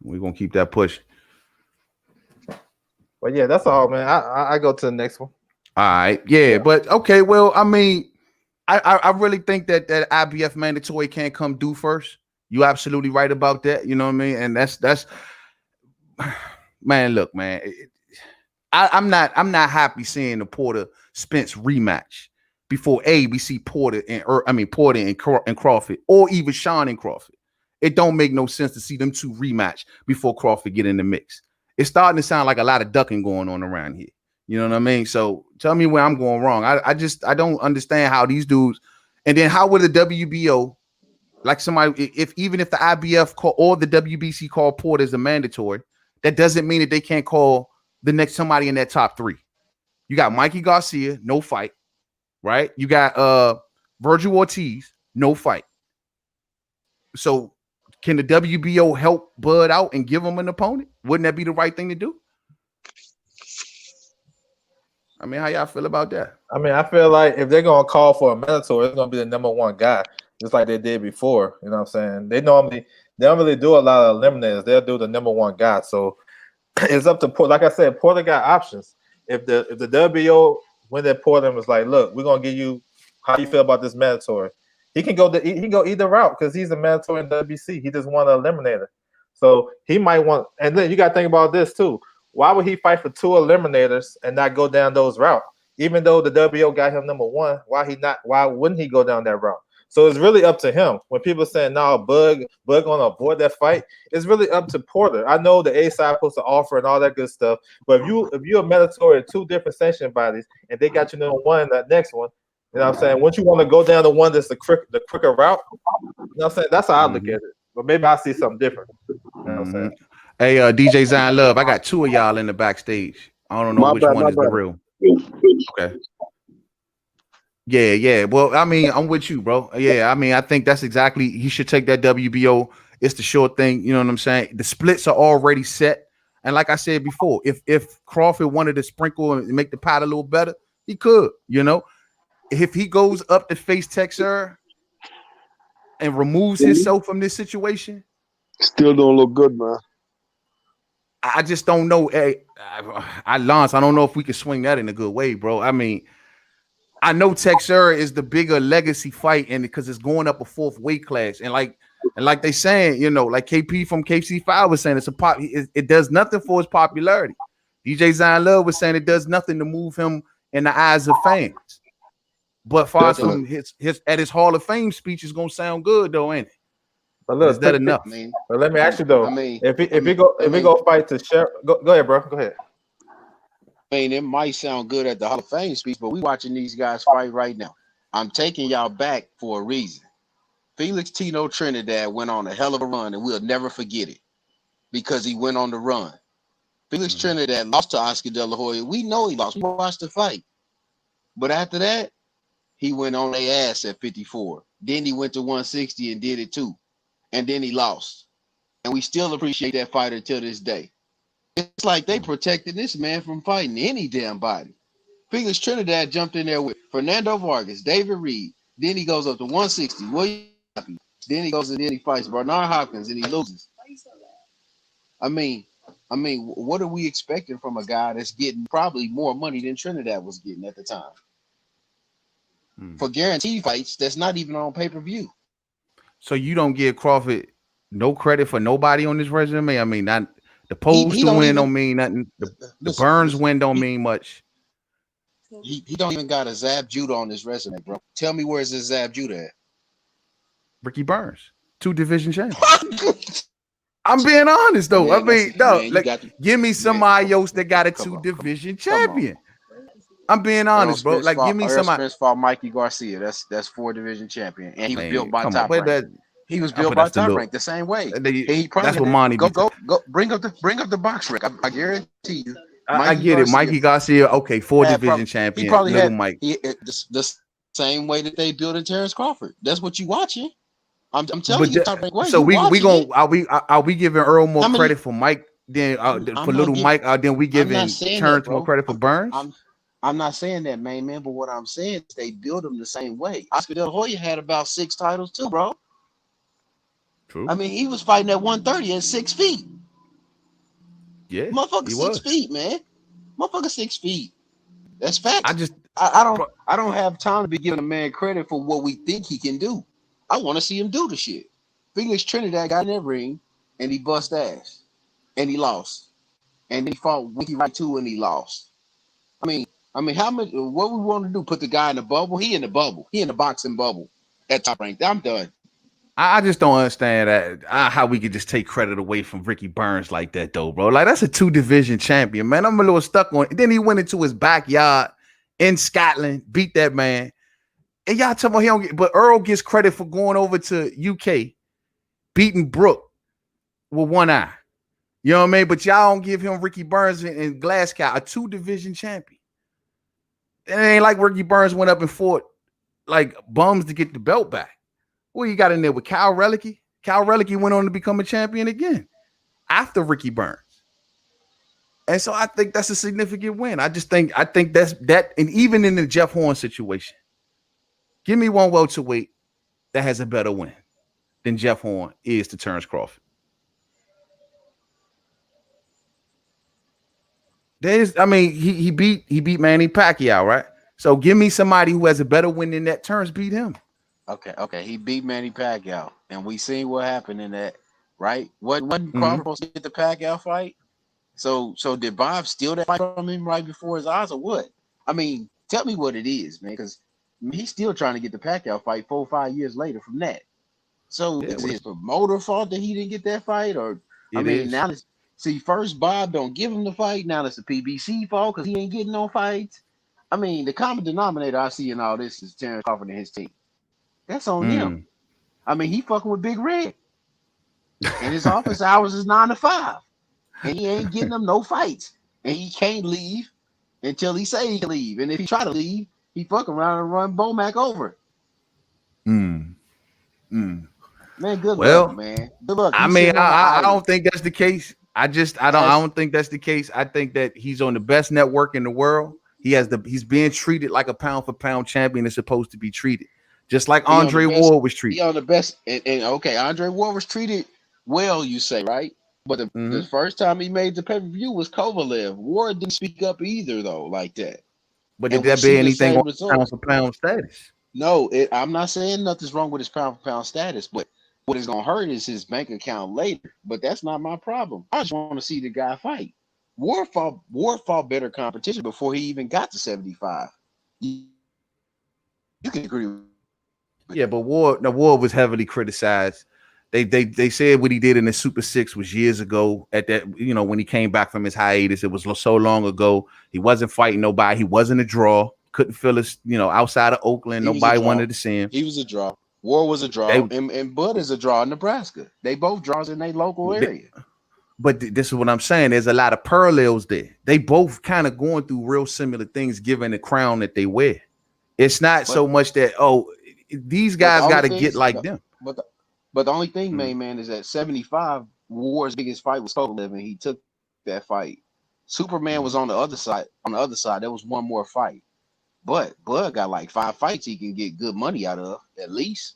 We're gonna keep that push. But yeah, that's all, man. I go to the next one. All right, yeah, but okay. Well, I mean, I really think that IBF mandatory can't come due first. You absolutely right about that. You know what I mean? And that's man. Look, man, I'm not happy seeing the Porter Spence rematch before we see Porter and Crawford, or even Shawn and Crawford. It don't make no sense to see them two rematch before Crawford get in the mix. It's starting to sound like a lot of ducking going on around here. You know what I mean? So tell me where I'm going wrong. I don't understand how these dudes, and then how would the WBO, like somebody, even if the IBF call or the WBC call Porter as a mandatory, that doesn't mean that they can't call the next somebody in that top 3. You got Mikey Garcia, no fight. Right? You got Virgil Ortiz, no fight. So can the WBO help Bud out and give him an opponent? Wouldn't that be the right thing to do? I mean, how y'all feel about that? I mean, I feel like if they're gonna call for a mandatory, it's gonna be the number 1 guy, just like they did before. You know what I'm saying? They don't really do a lot of eliminators. They'll do the number 1 guy. So it's up to Porter. Like I said, Porter got options. If the WBO when that Porter was like, look, we're gonna give you how you feel about this mandatory. He can go either route because he's a mandatory in WBC. He just won an eliminator. So he might want, and then you gotta think about this too. Why would he fight for 2 eliminators and not go down those routes? Even though the WBO got him number 1, why wouldn't he go down that route? So it's really up to him. When people saying no, Bud gonna avoid that fight, it's really up to Porter. I know the A side supposed to offer and all that good stuff, but if you're a mandatory in 2 different sanction bodies and they got you number 1 in that next one, you know what I'm saying? Wouldn't you want to go down the one that's the quicker route? You know what I'm saying? That's how I look at it. But maybe I see something different. You know what I'm saying? Hey, DJ Zion Love, I got 2 of y'all in the backstage. I don't know which one is the real. Okay. Yeah. Well, I mean, I'm with you, bro. Yeah, I mean, I think that's exactly, he should take that WBO. It's the short thing. You know what I'm saying? The splits are already set. And like I said before, if Crawford wanted to sprinkle and make the pot a little better, he could, you know. If he goes up to face Texer and removes himself from this situation, still don't look good, man. I just don't know. Hey, Lance, I don't know if we can swing that in a good way, bro. I mean, I know Texer is the bigger legacy fight, and because it's going up a 4th weight class, and like they saying, you know, like KP from KC5 was saying, it does nothing for his popularity. DJ Zion Love was saying it does nothing to move him in the eyes of fans. But far from his Hall of Fame speech is gonna sound good though, ain't it? But look, is that enough? But let me ask you though, if we go fight to share, go ahead, bro. Go ahead. I mean, it might sound good at the Hall of Fame speech, but we watching these guys fight right now. I'm taking y'all back for a reason. Felix Tino Trinidad went on a hell of a run, and we'll never forget it because he went on the run. Felix Trinidad lost to Oscar De La Hoya. We know he lost. We watched the fight. But after that, he went on their ass at 54. Then he went to 160 and did it too. And then he lost. And we still appreciate that fighter till this day. It's like they protected this man from fighting any damn body. Felix Trinidad jumped in there with Fernando Vargas, David Reed. Then he goes up to 160. William Happy. Then he goes and then he fights Bernard Hopkins and he loses. I mean, what are we expecting from a guy that's getting probably more money than Trinidad was getting at the time? For guaranteed fights, that's not even on pay-per-view. So you don't give Crawford no credit for nobody on this resume? I mean, not the Postal win don't mean nothing. The Burns win don't mean much. He don't even got a Zab Judah on his resume, bro. Tell me where's his Zab Judah at? Ricky Burns, 2 division champions. I'm being honest though. Man, I mean, no, man, like, give me somebody else that got a 2 division champion. I'm being honest, bro. Like, give me somebody. Spence fought Mikey Garcia. That's 4 division champion, and he was built by Top Rank. He was built by Top Rank the same way. He probably that's what Monty. Go. Bring up the box, Rick. I guarantee you. I get it. Mikey Garcia, okay, 4 division champion. He probably Little had Mike. The same way that they built in Terence Crawford. That's what you watching. I'm telling you, Top Rank way. So we gonna are we giving Earl more credit for Mike than for Little Mike? Then we giving Terence more credit for Burns? I'm not saying that, man. But what I'm saying is they built him the same way. Oscar De La Hoya had about 6 titles too, bro. True. I mean, he was fighting at 130 at 6 feet. Yeah, motherfucker, 6 feet, man. Motherfucker, 6 feet. That's fact. I don't have time to be giving a man credit for what we think he can do. I want to see him do the shit. Felix Trinidad got in that ring and he bust ass and he lost. And then he fought Winky Wright too and he lost. I mean, how much? What we want to do? Put the guy in the bubble? He in the bubble. He in the boxing bubble at Top Rank. I'm done. I just don't understand that how we could just take credit away from Ricky Burns like that, though, bro. Like, that's a 2 division champion, man. I'm a little stuck on it. Then he went into his backyard in Scotland, beat that man. And y'all tell me he don't get, but Earl gets credit for going over to UK, beating Brook with 1 eye. You know what I mean? But y'all don't give him Ricky Burns and Glasgow, a 2 division champion. It ain't like Ricky Burns went up and fought like bums to get the belt back. Well, you got in there with Kyle Relicky. Kyle Relicky went on to become a champion again after Ricky Burns. And so I think that's a significant win. I think that's that. And even in the Jeff Horn situation, give me one welterweight that has a better win than Jeff Horn is to Terence Crawford. He beat Manny Pacquiao, right? So give me somebody who has a better win than that. Terence beat him. Okay. He beat Manny Pacquiao, and we seen what happened in that, right? Wasn't Crawford supposed to get the Pacquiao fight? So did Bob steal that fight from him right before his eyes, or what? I mean, tell me what it is, man, because he's still trying to get the Pacquiao fight 4 or 5 years later from that. So is it his promoter fault that he didn't get that fight, or now first Bob don't give him the fight. Now it's the PBC fault because he ain't getting no fights. I mean, the common denominator I see in all this is Terence Crawford and his team. That's on him. I mean, he fucking with Big Red. And his office hours is 9 to 5. And he ain't getting them no fights. And he can't leave until he say he can leave. And if he try to leave, he fuck around and run Bomac over. Man, good luck, man. Good luck. I don't think that's the case. I don't think that's the case. I think that he's on the best network in the world. He's being treated like a pound for pound champion is supposed to be treated. Just like Andre Ward was treated. He on the best, and okay, Andre Ward was treated well, you say, right? But the first time he made the pay-per-view was Kovalev. Ward didn't speak up either, though, like that. But did that be anything on pound for pound status? No, I'm not saying nothing's wrong with his pound for pound status, but what is going to hurt is his bank account later. But that's not my problem. I just want to see the guy fight. Ward fought better competition before he even got to 75. You can agree with. Yeah, but Ward was heavily criticized. They said what he did in the Super 6 was years ago. At that, when he came back from his hiatus, it was so long ago. He wasn't fighting nobody. He wasn't a draw. Couldn't feel us, outside of Oakland. Nobody wanted to see him. He was a draw. Ward was a draw, and Bud is a draw in Nebraska. They both draws in their local area. But this is what I'm saying. There's a lot of parallels there. They both kind of going through real similar things, given the crown that they wear. It's not But so much that these but the guys got only to thing get is, like them. but the, but the only thing, Mhm. man, is that 75 Ward's biggest fight was Kovalev, and he took that fight. Superman was Mhm. on the other side. On the other side, there was one more fight. But Bud got like 5 fights he can get good money out of, at least.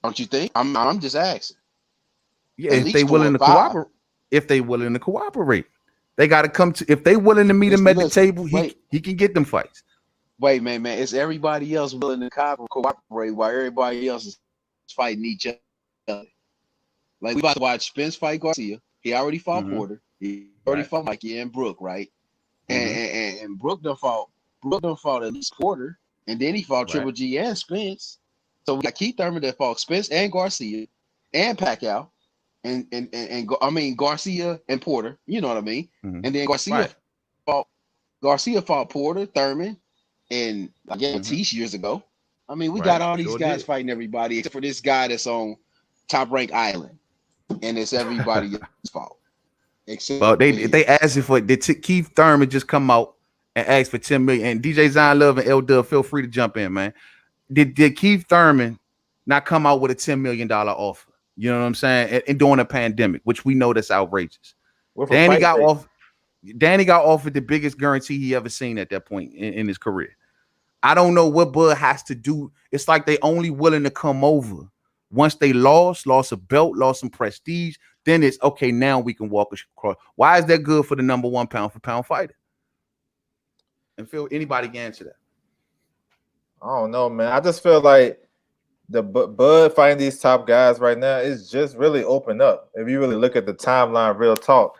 Don't you think? I'm just asking. Yeah, At if they least 4 or willing to 5. cooperate, if they willing to cooperate, they got to come to. If they willing to meet him at the Listen, table, he can get them fights. wait, man. It's everybody else willing to cooperate while everybody else is fighting each other. Like we about to watch Spence fight Garcia. He already fought Hmm. Porter. He already Right. fought Mikey and Brooke, right? Hmm. And Brooke done fought. Brooke done fought at least Porter, and then he fought Right. Triple G and Spence. So we got Keith Thurman that fought Spence and Garcia and Pacquiao, I mean Garcia and Porter. You know what I mean? Hmm. And then Right. Garcia fought Porter, Thurman, and again Hmm. Matisse years ago. I mean, we got Right. all these Sure guys did. fighting everybody except for this guy that's on Top Rank Island, and it's everybody else's fault except Well, for they his. asked for did Keith Thurman just come out and ask for 10 million? And DJ Zion Love and L Dub, feel free to jump in, man. Did Keith Thurman not come out with a $10 million offer? You know what I'm saying? And during a pandemic, which we know that's outrageous. With a Danny fight got bait. off. Danny got offered the biggest guarantee he ever seen at that point in his career. I don't know what Bud has to do. It's like they only willing to come over once they lost a belt, lost some prestige. Then it's okay. Now we can walk across. Why is that good for the number one pound for pound fighter? And feel anybody can answer that. I don't know, man. I just feel like the Bud fighting these top guys right now is just really open up. If you really look at the timeline, real talk,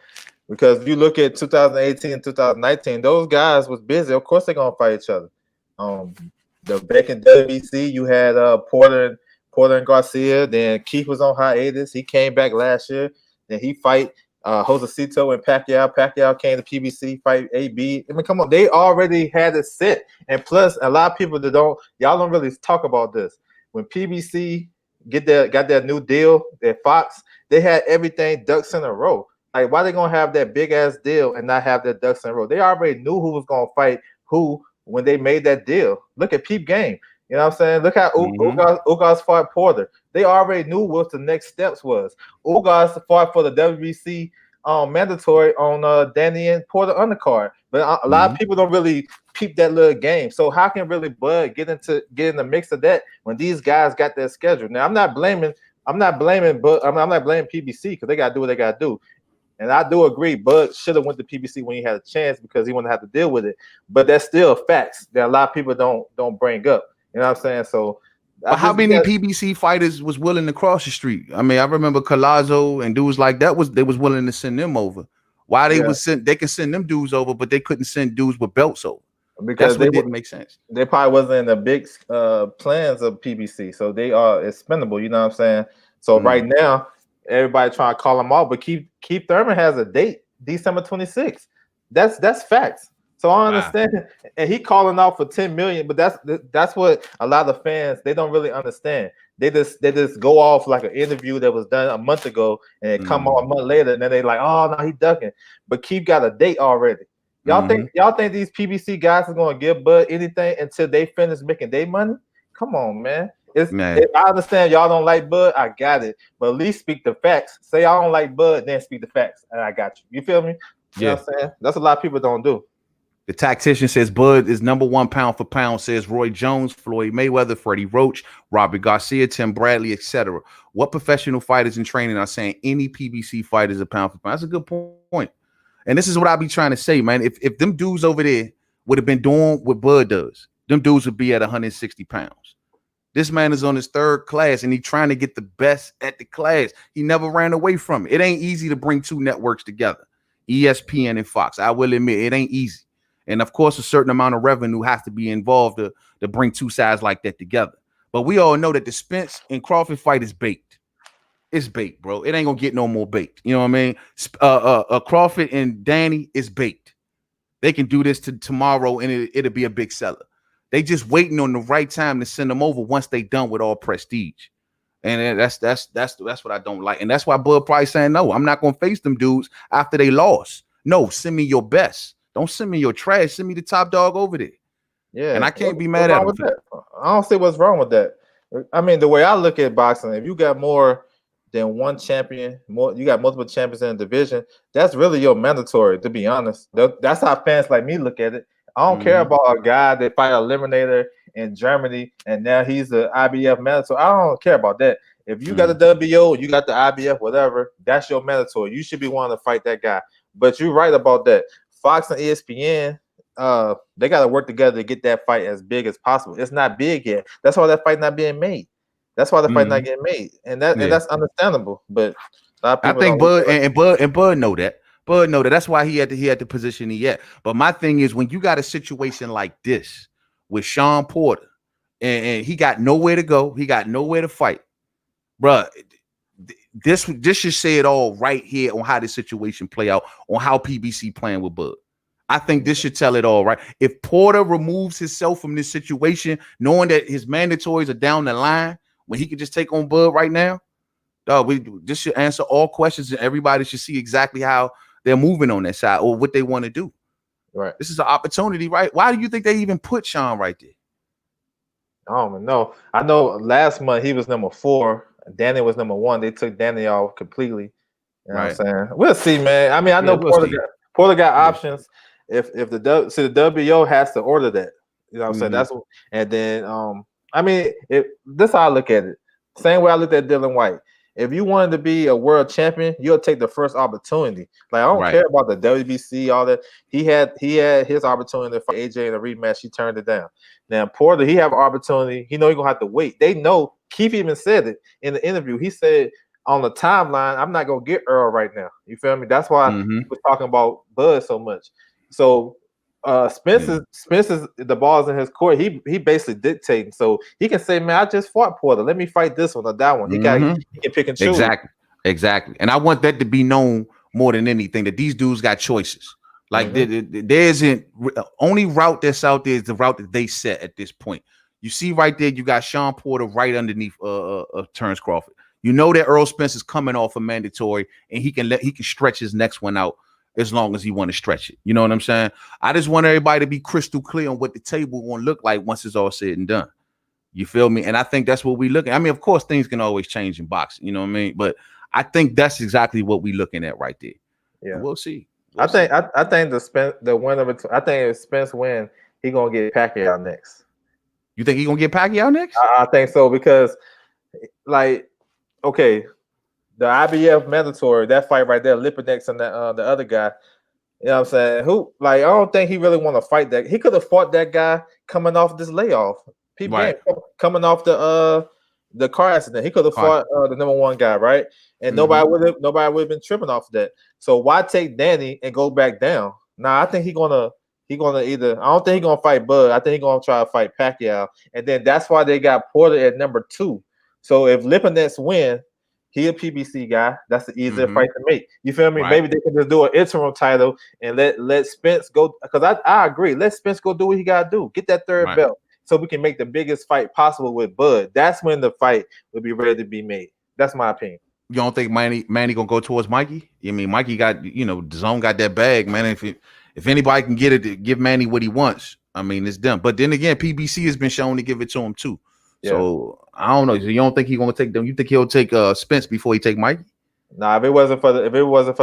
because if you look at 2018 and 2019, those guys was busy. Of course, they're gonna fight each other. The back in WBC, you had Porter and Garcia. Then Keith was on hiatus. He came back last year. Then he fight Josecito and Pacquiao. Pacquiao came to PBC fight AB. I mean, come on, they already had it set. And plus, a lot of people that y'all don't really talk about this. When PBC got their new deal at Fox, they had everything ducks in a row. Like, why they gonna have that big ass deal and not have their ducks in a row? They already knew who was gonna fight who when they made that deal. Look at Peep Game. You know what I'm saying? Look how Ugas fought Porter. They already knew what the next steps was. Ugas fought for the WBC mandatory on Danny and Porter undercard. But a lot of people don't really peep that little game. So how can really Bud get in the mix of that when these guys got their schedule? Now I'm not blaming Bud. I'm not blaming PBC because they gotta do what they gotta do. And I do agree, Bud should have went to PBC when he had a chance because he wouldn't have to deal with it. But that's still facts that a lot of people don't bring up. You know what I'm saying? So, but how many PBC fighters was willing to cross the street? I mean, I remember Collazo and dudes like that was willing to send them over. Why they they can send them dudes over, but they couldn't send dudes with belts over. Because that's what didn't make sense. They probably wasn't in the big plans of PBC, so they are expendable. You know what I'm saying? So right now, everybody trying to call them off, but Keith Thurman has a date, December 26th. That's facts. So I understand, and he calling out for 10 million, but that's what a lot of fans they don't really understand. They just go off like an interview that was done a month ago, and it come on a month later, and then they like, oh no, he ducking. But Keith got a date already. Y'all think these PBC guys are gonna give Bud anything until they finish making their money? Come on, man. If I understand y'all don't like Bud, I got it. But at least speak the facts. Say y'all don't like Bud, then speak the facts, and I got you. You feel me? You know what I'm saying? That's a lot of people don't do. The tactician says Bud is number one pound for pound, says Roy Jones, Floyd Mayweather, Freddie Roach, Robert Garcia, Tim Bradley, etc. What professional fighters in training are saying any PBC fight is a pound for pound? That's a good point. And this is what I be trying to say, man. If them dudes over there would have been doing what Bud does, them dudes would be at 160 pounds. This man is on his third class, and he's trying to get the best at the class. He never ran away from it. It ain't easy to bring two networks together, ESPN and Fox. I will admit, it ain't easy. And, of course, a certain amount of revenue has to be involved to bring two sides like that together. But we all know that the Spence and Crawford fight is baked. It's baked, bro. It ain't going to get no more baked. You know what I mean? Crawford and Danny is baked. They can do this tomorrow, and it'll be a big seller. They just waiting on the right time to send them over once they done with all prestige. And that's what I don't like. And that's why Bud probably saying, no, I'm not going to face them dudes after they lost. No, send me your best. Don't send me your trash. Send me the top dog over there. Yeah, And I can't be what's mad at wrong him with for that? I don't see what's wrong with that. I mean, the way I look at boxing, if you got more than one champion, you got multiple champions in a division, that's really your mandatory, to be honest. That's how fans like me look at it. I don't care about a guy that fight an eliminator in Germany and now he's the IBF mandatory. I don't care about that. If you got the WO, you got the IBF, whatever, that's your mandatory. You should be wanting to fight that guy. But you're right about that. Fox and ESPN, they got to work together to get that fight as big as possible. It's not big yet. That's why that fight not being made. That's why the fight not getting made, and that's understandable. But a lot of I people think don't look Bud at it. and Bud know that. Bud know that. That's why he had the position he at. But my thing is, when you got a situation like this with Shawn Porter, and he got nowhere to go, he got nowhere to fight, bruh. This should say it all right here on how this situation play out, on how PBC playing with Bud. I think this should tell it all, right? If Porter removes himself from this situation, knowing that his mandatories are down the line, when he could just take on Bud right now, this should answer all questions, and everybody should see exactly how they're moving on that side or what they want to do. Right. This is an opportunity, right? Why do you think they even put Shawn right there? I don't even know. I know last month he was number 4. Danny was number 1. They took Danny off completely. You know what I'm saying? We'll see, man. I mean, I know Porter got options. If the WO has to order that. You know what I'm saying? That's what, and then I mean, this how I look at it. Same way I looked at Dylan White. If you wanted to be a world champion, you'll take the first opportunity. Like I don't care about the WBC, all that. He had his opportunity to fight AJ in a rematch. He turned it down. Now Porter, he have an opportunity. He know he's gonna have to wait. They know. Keith even said it in the interview. He said on the timeline, I'm not gonna get Earl right now. You feel me? That's why he was talking about Bud so much. So Spence's the ball's in his court. He basically dictating. So he can say, man, I just fought Porter. Let me fight this one or that one. He can pick and choose. Exactly. And I want that to be known more than anything, that these dudes got choices. Like there isn't only route that's out there is the route that they set at this point. You see right there, you got Shawn Porter right underneath Terence Crawford. You know that Earl Spence is coming off a mandatory, and he can stretch his next one out as long as he want to stretch it. You know what I'm saying? I just want everybody to be crystal clear on what the table won't look like once it's all said and done. You feel me? And I think that's what we look at. I mean, of course, things can always change in boxing. You know what I mean? But I think that's exactly what we're looking at right there. Yeah, and we'll see. I think the winner. I think if Spence win, he gonna get Pacquiao next. You think he gonna get Pacquiao next? I think so because, like, okay, the IBF mandatory, that fight right there, Lipinex and the other guy. You know what I'm saying? Who, like, I don't think he really want to fight that. He could have fought that guy coming off this layoff. People coming off the car accident. He could have fought the number 1 guy, right? And nobody would have been tripping off that. So why take Danny and go back down? Now I think he gonna either. I don't think he's gonna fight Bud. I think he's gonna try to fight Pacquiao, and then that's why they got Porter at number 2. So if Lipinex win, he a PBC guy. That's the easier fight to make. You feel me? Maybe they can just do an interim title and let Spence go. Because I agree. Let Spence go do what he gotta do. Get that 3rd belt so we can make the biggest fight possible with Bud. That's when the fight will be ready to be made. That's my opinion. You don't think Manny gonna go towards Mikey? I mean, Mikey got, the zone got that bag, man. If anybody can get it, give Manny what he wants. I mean, it's done. But then again, PBC has been shown to give it to him too. Yeah. So I don't know. So you don't think he's gonna take them? You think he'll take Spence before he take Mikey? Nah, if it wasn't for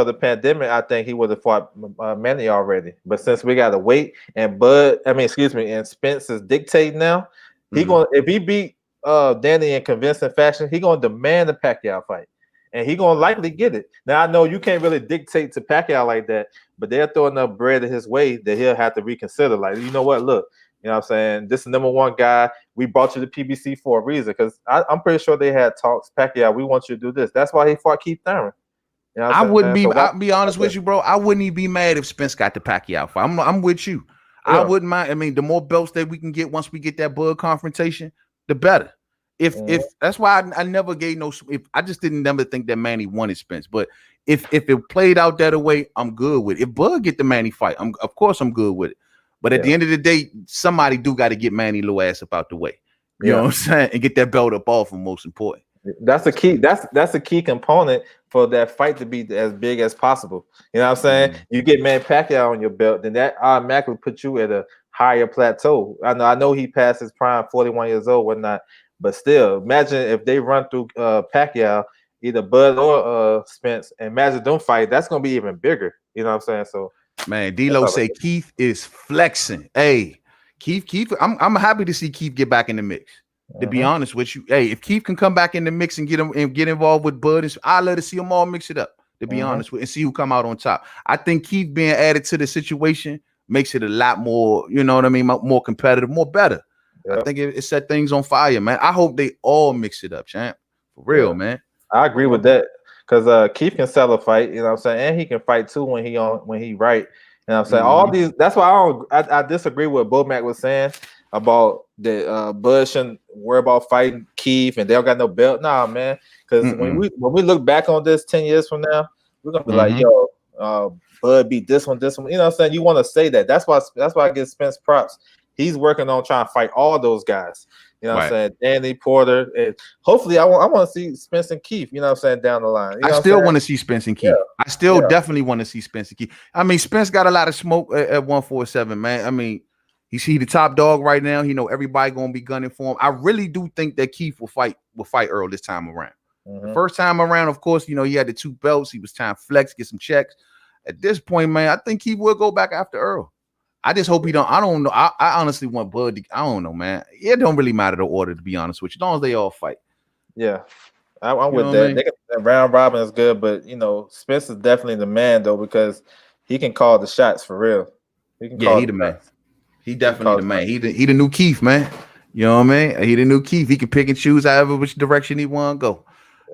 the pandemic, I think he would have fought Manny already. But since we gotta wait, and and Spence is dictating now, if he beat Danny in convincing fashion, he gonna demand a Pacquiao fight. And he gonna likely get it. Now I know you can't really dictate to Pacquiao like that, but they're throwing enough bread in his way that he'll have to reconsider. Like, you know what? Look, you know what I'm saying? This is number 1 guy. We brought you to PBC for a reason, because I'm pretty sure they had talks. Pacquiao, we want you to do this. That's why he fought Keith Thurman. You know I'll be honest with you, bro. I wouldn't even be mad if Spence got the Pacquiao fight. I'm with you. Yeah. I wouldn't mind. I mean, the more belts that we can get once we get that Bud confrontation, the better. If that's why I never gave no. If I just didn't never think that Manny wanted Spence, but if it played out that way, I'm good with it. If Bud get the Manny fight, of course I'm good with it. But at the end of the day, somebody do got to get Manny little ass up out the way. You know what I'm saying, and get that belt up off him. Most important. That's a key. That's a key component for that fight to be as big as possible. You know what I'm saying? You get Manny Pacquiao on your belt, then that automatically puts you at a higher plateau. I know he passed his prime, 41 years old, whatnot. But still, imagine if they run through Pacquiao, either Bud or Spence, and imagine them fight. That's gonna be even bigger. You know what I'm saying? So, man, D-Lo say Keith is flexing. Hey, Keith, I'm happy to see Keith get back in the mix. To be honest with you, hey, if Keith can come back in the mix and get involved with Bud, I'd love to see them all mix it up. To be honest with, and see who come out on top. I think Keith being added to the situation makes it a lot more, you know what I mean, more competitive, more better. I think it set things on fire, man. I hope they all mix it up, champ. For real, man. I agree with that because Keith can sell a fight, you know what I'm saying, and he can fight too when he right. You know what I'm saying? All these. That's why I disagree with what Bomac was saying about the Bud shouldn't worry about fighting Keith and they don't got no belt. Nah, man. Because when we look back on this 10 years from now, we're gonna be like, yo, Bud beat this one. You know what I'm saying? You want to say that. That's why I give Spence props. He's working on trying to fight all those guys. You know what I'm saying? Danny Porter. And hopefully I want to see Spence and Keith, you know what I'm saying, down the line. You know I still want to see Spence and Keith. I still definitely want to see Spence and Keith. I mean, Spence got a lot of smoke at 147, man. I mean, he's the top dog right now. You know, everybody gonna be gunning for him. I really do think that Keith will fight Earl this time around. The first time around, of course, you know, he had the 2 belts. He was trying to flex, get some checks. At this point, man, I think he will go back after Earl. I just hope he don't. I don't know. I honestly want Bud to, I don't know, man. It don't really matter the order, to be honest with you, as long as they all fight. Yeah, I'm with that. I mean? Round robin is good, but you know, Spence is definitely the man though, because he can call the shots for real. He the man. He definitely the man. He the new Keith, man. You know what I mean? He the new Keith. He can pick and choose however which direction he want to go.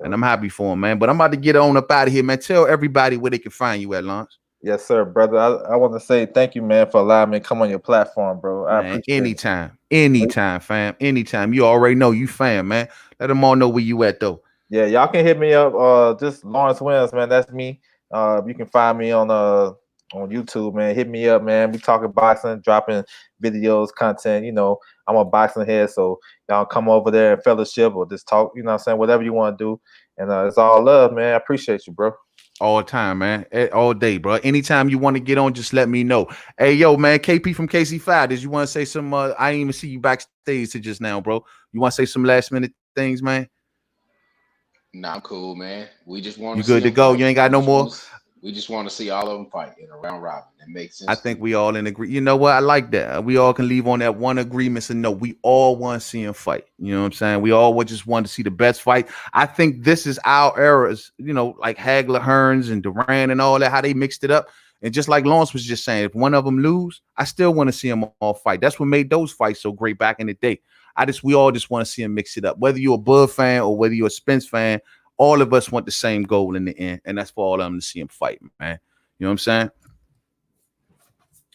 And I'm happy for him, man. But I'm about to get on up out of here, man. Tell everybody where they can find you at, Lance. Yes, sir, brother. I want to say thank you, man, for allowing me to come on your platform, bro. I appreciate anytime, fam. Anytime. You already know you fam, man. Let them all know where you at, though. Yeah, y'all can hit me up. Just Lawrence Williams, man. That's me. You can find me on YouTube, man. Hit me up, man. We talking boxing, dropping videos, content. You know, I'm a boxing head, so y'all come over there and fellowship or just talk. You know what I'm saying? Whatever you want to do. And it's all love, man. I appreciate you, bro. All the time, man. All day, bro. Anytime you want to get on, just let me know. Hey, yo, man. KP from KC5. Did you want to say some? I didn't even see you backstage to just now, bro. You want to say some last minute things, man? Nah, I'm cool, man. We just want you good to go. You ain't got no more. We just want to see all of them fight in a round robin. That makes sense. I think we all in agree. You know what? I like that. We all can leave on that one agreement and know we all want to see him fight. You know what I'm saying? We all would just want to see the best fight. I think this is our eras, you know, like Hagler, Hearns, and Duran and all that, how they mixed it up. And just like Lawrence was just saying, if one of them lose, I still want to see them all fight. That's what made those fights so great back in the day. We all just want to see them mix it up. Whether you're a Bud fan or whether you're a Spence fan, all of us want the same goal in the end, and that's for all of them to see him fight, man. You know what I'm saying?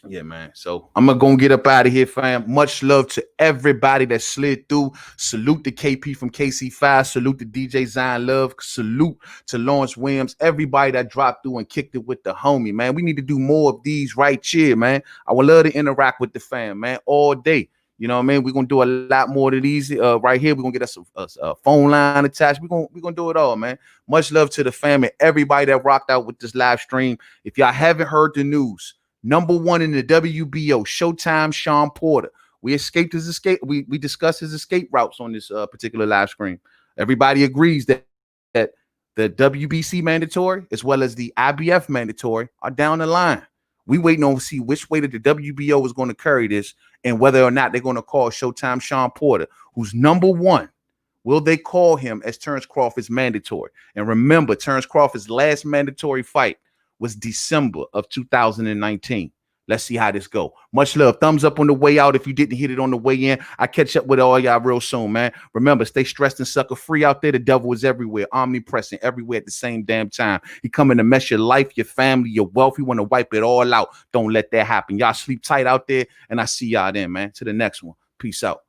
Yeah, man. So I'm gonna get up out of here, fam. Much love to everybody that slid through. Salute to KP from KC5. Salute to DJ Zion Love. Salute to Lawrence Williams. Everybody that dropped through and kicked it with the homie, man. We need to do more of these right here, man. I would love to interact with the fam, man, all day. You know what I mean? We're gonna do a lot more of these right here. We're gonna get us a phone line attached. We're gonna do it all, man. Much love to the family, everybody that rocked out with this live stream. If y'all haven't heard the news, #1 in the WBO, Showtime, Shawn Porter. We discussed his escape routes on this particular live stream. Everybody agrees that the WBC mandatory as well as the IBF mandatory are down the line. We waiting on to see which way that the WBO is going to carry this and whether or not they're going to call Showtime Shawn Porter, who's #1. Will they call him as Terence Crawford's mandatory? And remember, Terence Crawford's last mandatory fight was December of 2019. Let's see how this go. Much love. Thumbs up on the way out if you didn't hit it on the way in. I catch up with all y'all real soon, man. Remember, stay stressed and sucker free out there. The devil is everywhere, omnipresent, everywhere at the same damn time. He coming to mess your life, your family, your wealth. He want to wipe it all out. Don't let that happen. Y'all sleep tight out there, and I see y'all then, man. To the next one. Peace out.